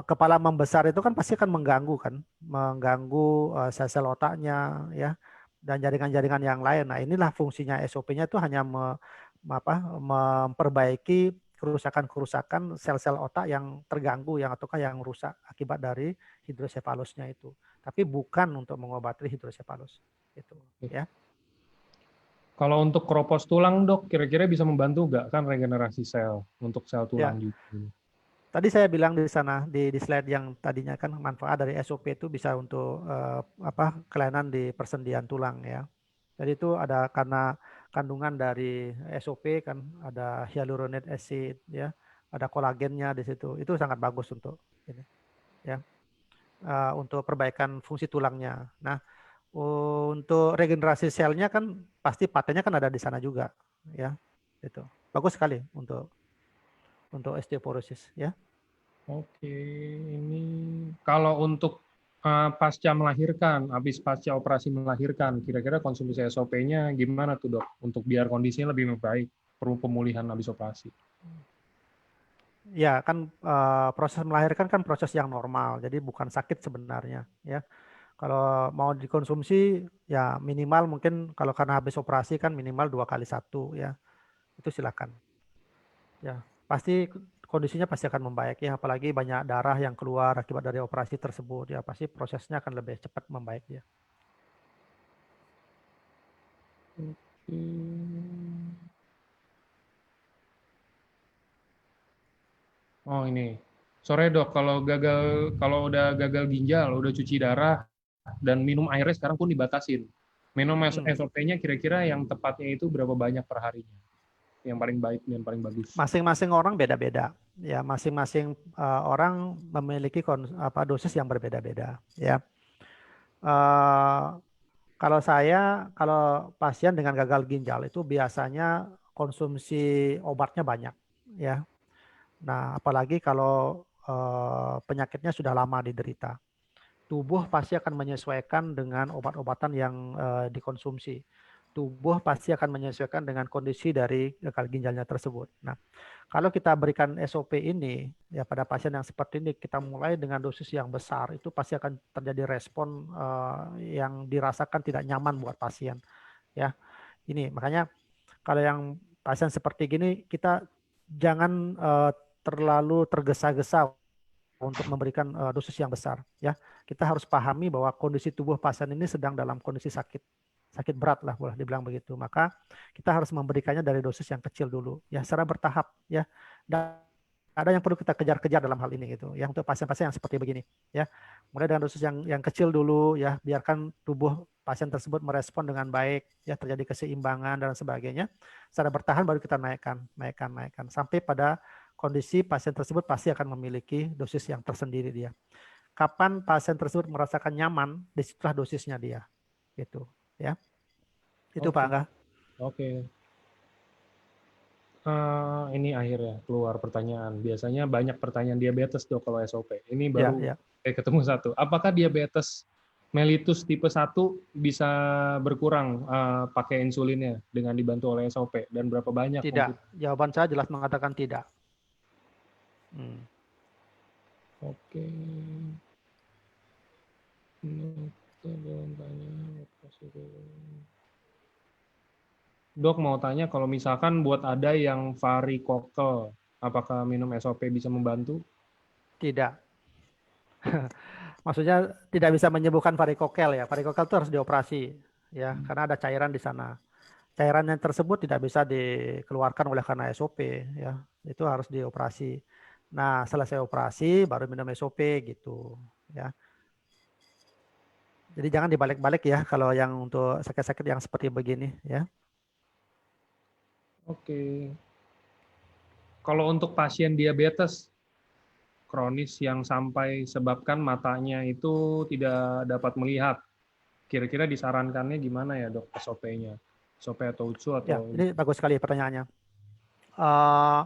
B: kepala membesar itu kan pasti akan mengganggu sel-sel otaknya ya dan jaringan-jaringan yang lain. Nah, inilah fungsinya SOP-nya itu hanya memperbaiki kerusakan-kerusakan sel-sel otak yang terganggu ataukah yang rusak akibat dari hidrosefalusnya itu. Tapi bukan untuk mengobati hidrosefalus itu ya.
A: Kalau untuk keropos tulang dok, kira-kira bisa membantu nggak kan regenerasi sel untuk sel tulang
B: Ya,
A: juga?
B: tadi saya bilang di sana di slide yang tadinya kan manfaat dari SOP itu bisa untuk kelainan di persendian tulang ya. Jadi itu ada karena kandungan dari SOP kan ada hyaluronic acid ya, ada kolagennya di situ. Itu sangat bagus untuk ini ya. untuk perbaikan fungsi tulangnya. Nah, untuk regenerasi selnya kan pasti patennya kan ada di sana juga, ya. Itu bagus sekali untuk osteoporosis, ya.
A: Oke, ini kalau untuk pasca melahirkan, habis pasca operasi melahirkan, kira-kira konsumsi SOP-nya gimana tuh dok? Untuk biar kondisinya lebih baik, perlu pemulihan habis operasi.
B: Ya kan proses melahirkan kan proses yang normal, jadi bukan sakit sebenarnya, ya. Kalau mau dikonsumsi ya minimal mungkin kalau karena habis operasi kan minimal 2 kali 1 ya, itu silakan. Ya pasti kondisinya pasti akan membaik ya, apalagi banyak darah yang keluar akibat dari operasi tersebut ya, pasti prosesnya akan lebih cepat membaik ya.
A: Hmm. Oh ini, sore dok, kalau udah gagal ginjal, udah cuci darah, dan minum airnya sekarang pun dibatasin. Minum SOP-nya kira-kira yang tepatnya itu berapa banyak per harinya? Yang paling baik dan paling bagus.
B: Masing-masing orang beda-beda ya, masing-masing orang memiliki dosis yang berbeda-beda ya. Kalau kalau pasien dengan gagal ginjal itu biasanya konsumsi obatnya banyak ya. Nah, apalagi kalau penyakitnya sudah lama diderita. Tubuh pasti akan menyesuaikan dengan obat-obatan yang dikonsumsi. Tubuh pasti akan menyesuaikan dengan kondisi dari gagal ginjalnya tersebut. Nah, kalau kita berikan SOP ini ya pada pasien yang seperti ini, kita mulai dengan dosis yang besar, itu pasti akan terjadi respon yang dirasakan tidak nyaman buat pasien. Ya, ini makanya kalau yang pasien seperti gini kita jangan terlalu tergesa-gesa untuk memberikan dosis yang besar ya. Kita harus pahami bahwa kondisi tubuh pasien ini sedang dalam kondisi sakit berat lah boleh dibilang begitu. Maka kita harus memberikannya dari dosis yang kecil dulu ya, secara bertahap ya. Dan ada yang perlu kita kejar-kejar dalam hal ini gitu ya, untuk pasien-pasien yang seperti begini ya. Mulai dengan dosis yang kecil dulu ya, biarkan tubuh pasien tersebut merespon dengan baik ya, terjadi keseimbangan dan sebagainya. Secara bertahan baru kita naikkan sampai pada kondisi pasien tersebut pasti akan memiliki dosis yang tersendiri dia. Kapan pasien tersebut merasakan nyaman, disitulah dosisnya dia gitu ya. Itu Pak
A: Oke,
B: Angga.
A: oke. Ini akhirnya keluar pertanyaan. Biasanya banyak pertanyaan diabetes dok kalau SOP. Ini
B: Ya,
A: baru
B: ya.
A: ketemu satu. Apakah diabetes mellitus tipe 1 bisa berkurang pakai insulinnya dengan dibantu oleh SOP? Dan berapa banyak
B: Tidak.
A: mungkin?
B: Jawaban saya jelas mengatakan tidak.
A: Oke. Dok mau tanya kalau misalkan buat ada yang varikokel, apakah minum SOP bisa membantu?
B: Tidak. Maksudnya tidak bisa menyembuhkan varikokel ya. Varikokel itu harus dioperasi ya, karena ada cairan di sana. Cairan yang tersebut tidak bisa dikeluarkan oleh karena SOP ya. Itu harus dioperasi. Nah, selesai operasi baru minum SOP gitu ya. Jadi jangan dibalik-balik ya kalau yang untuk sakit-sakit yang seperti begini ya.
A: Oke. Kalau untuk pasien diabetes kronis yang sampai sebabkan matanya itu tidak dapat melihat, kira-kira disarankannya gimana ya dok SOP-nya? SOP atau UTSU
B: Ya,
A: atau
B: ini bagus sekali pertanyaannya. Uh,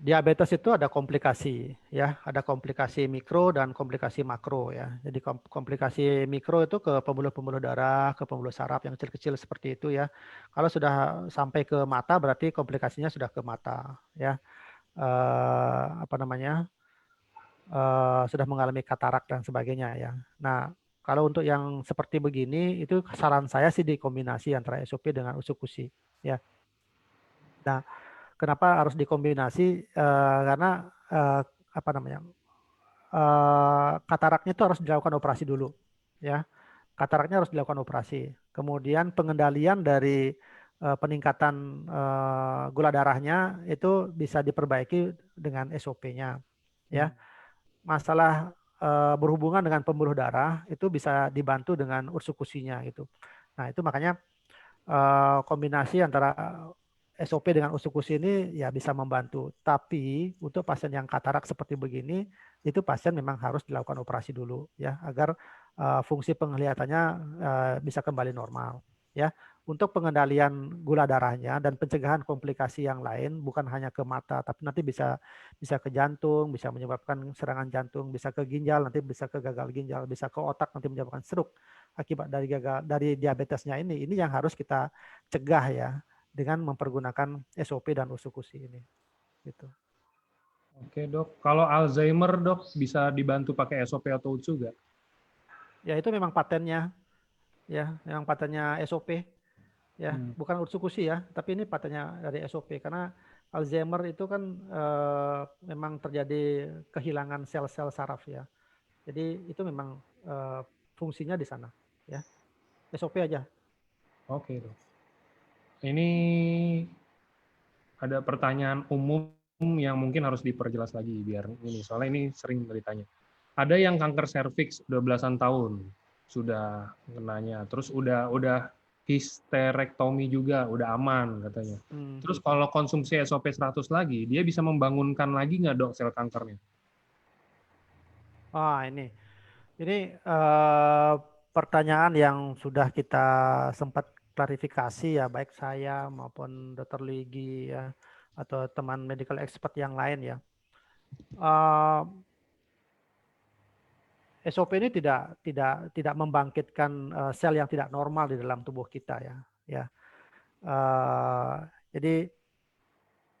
B: Diabetes itu ada komplikasi ya, ada komplikasi mikro dan komplikasi makro ya. Jadi komplikasi mikro itu ke pembuluh-pembuluh darah, ke pembuluh saraf yang kecil-kecil seperti itu ya. Kalau sudah sampai ke mata berarti komplikasinya sudah ke mata ya. Apa namanya? Sudah mengalami katarak dan sebagainya ya. Nah, kalau untuk yang seperti begini itu saran saya sih dikombinasi antara SOP dengan usukusi ya. Nah, kenapa harus dikombinasi? Karena apa namanya? Kataraknya itu harus dilakukan operasi dulu, ya. Kataraknya harus dilakukan operasi. Kemudian pengendalian dari peningkatan gula darahnya itu bisa diperbaiki dengan SOP-nya, ya. Masalah berhubungan dengan pembuluh darah itu bisa dibantu dengan ursikusinya gitu. Nah, itu makanya kombinasi antara SOP dengan usukus ini ya bisa membantu. Tapi untuk pasien yang katarak seperti begini, itu pasien memang harus dilakukan operasi dulu ya agar fungsi penglihatannya bisa kembali normal ya. Untuk pengendalian gula darahnya dan pencegahan komplikasi yang lain bukan hanya ke mata tapi nanti bisa bisa ke jantung, bisa menyebabkan serangan jantung, bisa ke ginjal, nanti bisa ke gagal ginjal, bisa ke otak nanti menyebabkan stroke akibat dari gagal dari diabetesnya ini. Ini yang harus kita cegah ya dengan mempergunakan SOP dan usukusi ini gitu.
A: Oke dok, kalau Alzheimer dok bisa dibantu pakai SOP atau UTSU nggak?
B: Ya itu memang patennya ya, memang patennya SOP ya, bukan usukusi ya, tapi ini patennya dari SOP karena Alzheimer itu kan memang terjadi kehilangan sel-sel saraf ya. Jadi itu memang fungsinya di sana ya. SOP aja.
A: Oke dok. Ini ada pertanyaan umum yang mungkin harus diperjelas lagi biar ini soalnya ini sering ditanya. Ada yang kanker serviks 12-an tahun sudah kenanya, terus udah histerektomi juga, udah aman katanya. Terus kalau konsumsi SOP 100 lagi, dia bisa membangunkan lagi nggak dok sel kankernya?
B: Ini pertanyaan yang sudah kita sempat klarifikasi ya, baik saya maupun Dr. Luigi ya, atau teman medical expert yang lain ya. SOP ini tidak membangkitkan sel yang tidak normal di dalam tubuh kita ya. Ya, jadi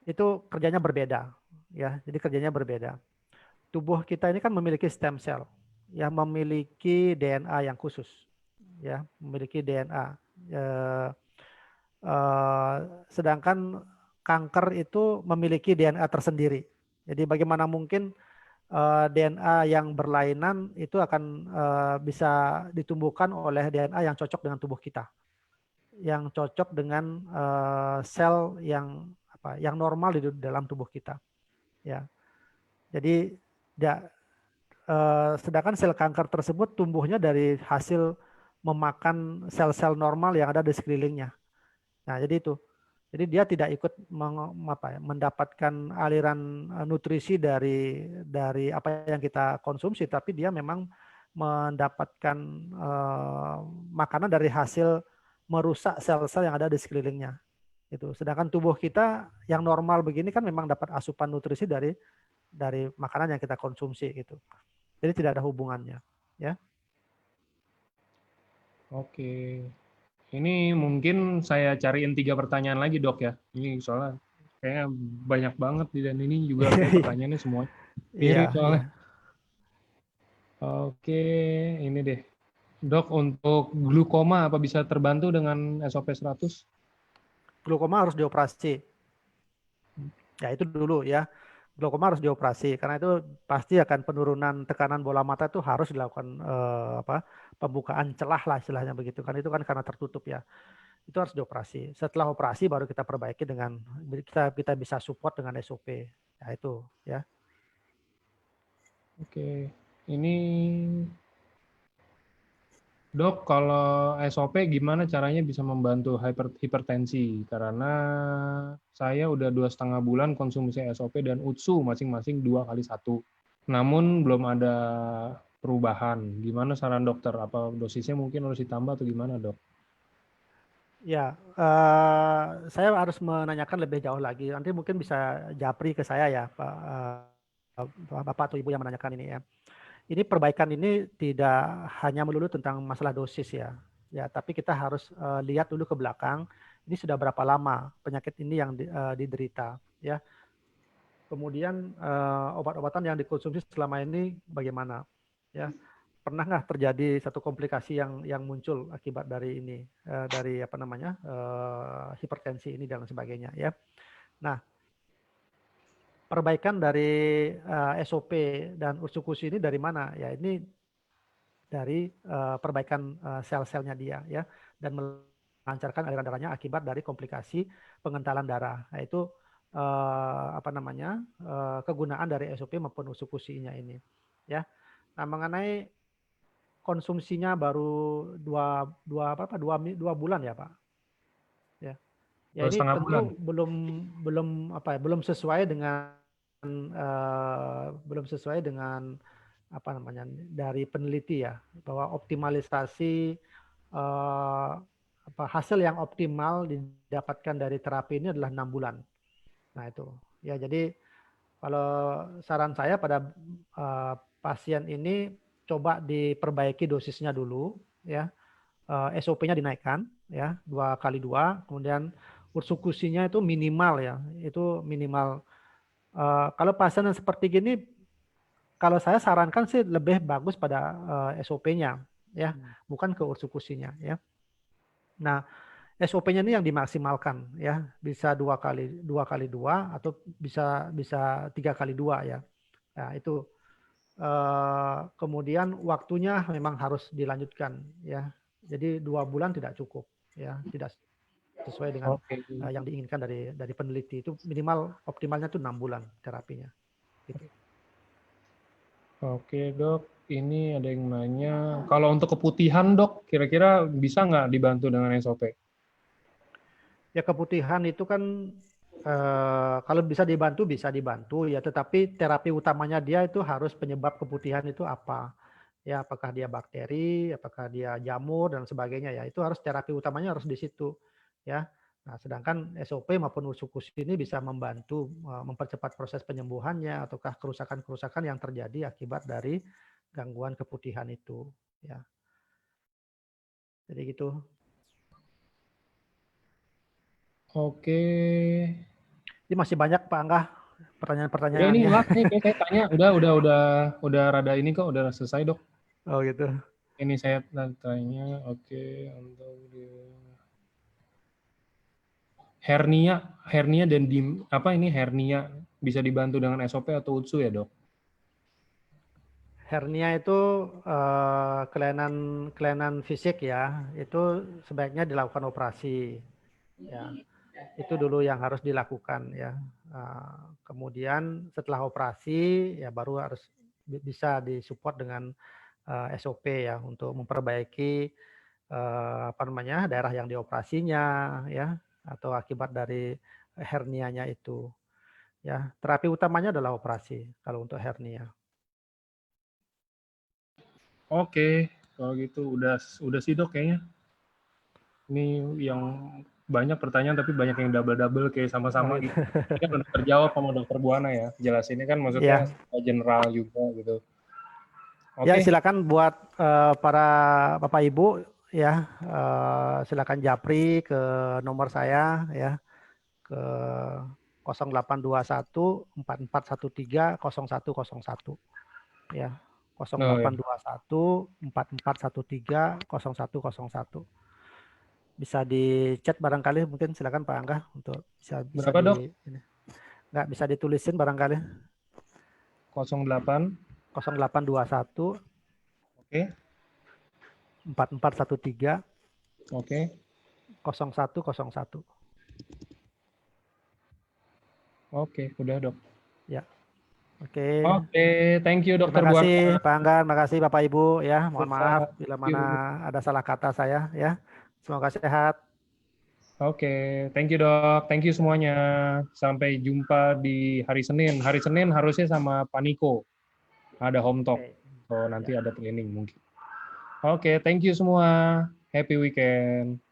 B: itu kerjanya berbeda ya. Jadi kerjanya berbeda. Tubuh kita ini kan memiliki stem cell yang memiliki DNA yang khusus ya, memiliki DNA. Eh, eh, Sedangkan kanker itu memiliki DNA tersendiri. Jadi bagaimana mungkin DNA yang berlainan itu akan bisa ditumbuhkan oleh DNA yang cocok dengan tubuh kita, yang cocok dengan sel yang apa, yang normal di dalam tubuh kita. Ya, jadi sedangkan sel kanker tersebut tumbuhnya dari hasil memakan sel-sel normal yang ada di sekelilingnya. Nah, jadi itu. Jadi dia tidak ikut mendapatkan aliran nutrisi dari apa yang kita konsumsi, tapi dia memang mendapatkan makanan dari hasil merusak sel-sel yang ada di sekelilingnya. Itu. Sedangkan tubuh kita yang normal begini kan memang dapat asupan nutrisi dari makanan yang kita konsumsi gitu. Jadi tidak ada hubungannya, ya.
A: Oke. Ini mungkin saya cariin 3 pertanyaan lagi dok ya. Ini soalnya kayaknya banyak banget dan ini juga kayak pertanyaannya semua
B: Iya,
A: mirip
B: iya.
A: soalnya. Oke, ini deh. Dok, untuk glukoma apa bisa terbantu dengan SOP 100?
B: Glaukoma harus dioperasi. Ya itu dulu ya. Glaukoma harus dioperasi karena itu pasti akan penurunan tekanan bola mata itu harus dilakukan pembukaan celah lah istilahnya begitu kan, itu kan karena tertutup ya. Itu harus dioperasi. Setelah operasi baru kita perbaiki dengan kita bisa support dengan SOP. Ya itu ya.
A: Oke. Ini dok, kalau SOP gimana caranya bisa membantu hipertensi? Karena saya udah 2,5 bulan konsumsi SOP dan UTSU masing-masing 2 kali 1. Namun belum ada perubahan. Gimana saran dokter? Apa dosisnya mungkin harus ditambah atau gimana dok?
B: Ya, saya harus menanyakan lebih jauh lagi. Nanti mungkin bisa japri ke saya ya, Pak, Bapak atau Ibu yang menanyakan ini ya. Ini perbaikan ini tidak hanya melulu tentang masalah dosis ya. Ya, tapi kita harus lihat dulu ke belakang. Ini sudah berapa lama penyakit ini yang diderita ya. Kemudian obat-obatan yang dikonsumsi selama ini bagaimana ya. Pernah nggak terjadi satu komplikasi yang muncul akibat dari ini, dari apa namanya hipertensi ini dan sebagainya ya. Nah, perbaikan dari SOP dan usukusi ini dari mana ya? Ini dari perbaikan sel-selnya dia ya, dan melancarkan aliran darahnya akibat dari komplikasi pengentalan darah. Nah, itu apa namanya kegunaan dari SOP maupun usukusinya ini ya. Nah, mengenai konsumsinya baru dua bulan ya Pak. Ya, ya
A: Dua
B: ini
A: setengah bulan.
B: tentu belum belum apa ya, belum sesuai dengan belum sesuai dengan apa namanya dari peneliti ya, bahwa optimalisasi hasil yang optimal didapatkan dari terapi ini adalah 6 bulan. Nah itu ya, jadi kalau saran saya pada pasien ini coba diperbaiki dosisnya dulu ya, SOP-nya dinaikkan ya 2x2, kemudian ursukusinya itu minimal ya, itu minimal. Kalau pasien yang seperti gini, kalau saya sarankan sih lebih bagus pada SOP-nya ya, bukan ke ursukusinya ya. Nah, SOP-nya ini yang dimaksimalkan ya, bisa 2x2 atau bisa 3x2 ya. Nah, itu kemudian waktunya memang harus dilanjutkan ya. Jadi 2 bulan tidak cukup ya, tidak sesuai dengan yang diinginkan dari peneliti. Itu minimal optimalnya itu 6 bulan terapinya. Gitu.
A: Oke dok, ini ada yang nanya, kalau untuk keputihan dok, kira-kira bisa nggak dibantu dengan SOP?
B: Ya keputihan itu kan kalau bisa dibantu ya, tetapi terapi utamanya dia itu harus penyebab keputihan itu apa? Ya, apakah dia bakteri, apakah dia jamur dan sebagainya ya. Itu harus terapi utamanya harus di situ ya. Nah, sedangkan SOP maupun ursukusi ini bisa membantu mempercepat proses penyembuhannya ataukah kerusakan-kerusakan yang terjadi akibat dari gangguan keputihan itu ya. Jadi gitu.
A: Oke.
B: Ini masih banyak Pak Angga
A: Ya ini
B: pertanyaan-pertanyaannya.
A: last nih, kayak saya tanya, udah rada ini kok, udah selesai dok.
B: Oh gitu.
A: Ini saya tanya, oke, untuk hernia dan hernia bisa dibantu dengan SOP atau UTSU ya dok?
B: Hernia itu kelainan fisik ya, itu sebaiknya dilakukan operasi. Ya, itu dulu yang harus dilakukan ya. Kemudian setelah operasi ya baru harus bisa disupport dengan SOP ya untuk memperbaiki daerah yang dioperasinya ya, atau akibat dari hernianya itu. Ya, terapi utamanya adalah operasi kalau untuk hernia.
A: Oke, kalau gitu udah sih dok kayaknya. Ini yang banyak pertanyaan tapi banyak yang double kayak sama-sama gitu. Ini kan udah terjawab sama dokter Buana ya. Jelasinnya kan maksudnya general juga gitu.
B: Ya, silakan buat para Bapak Ibu ya, silakan japri ke nomor saya ya, ke 0821 4413 0101 ya, 0821 4413 0101. Bisa di chat barangkali, mungkin silakan Pak Angga untuk bisa
A: Berapa dok?
B: ini. Nggak bisa ditulisin barangkali.
A: 08
B: 0821
A: Oke.
B: 4413
A: Oke.
B: 0101.
A: Oke, udah dok.
B: Ya. Oke.
A: Oke, thank you dokter
B: Terima kasih
A: Buana.
B: Pak Angga, terima kasih Bapak Ibu ya. Mohon maaf bila mana ada salah kata saya ya. Semoga sehat.
A: Oke, thank you dok. Thank you semuanya. Sampai jumpa di hari Senin. Hari Senin harusnya sama Pak Niko. Ada home talk. So nanti ada training mungkin. Oke, thank you semua. Happy weekend.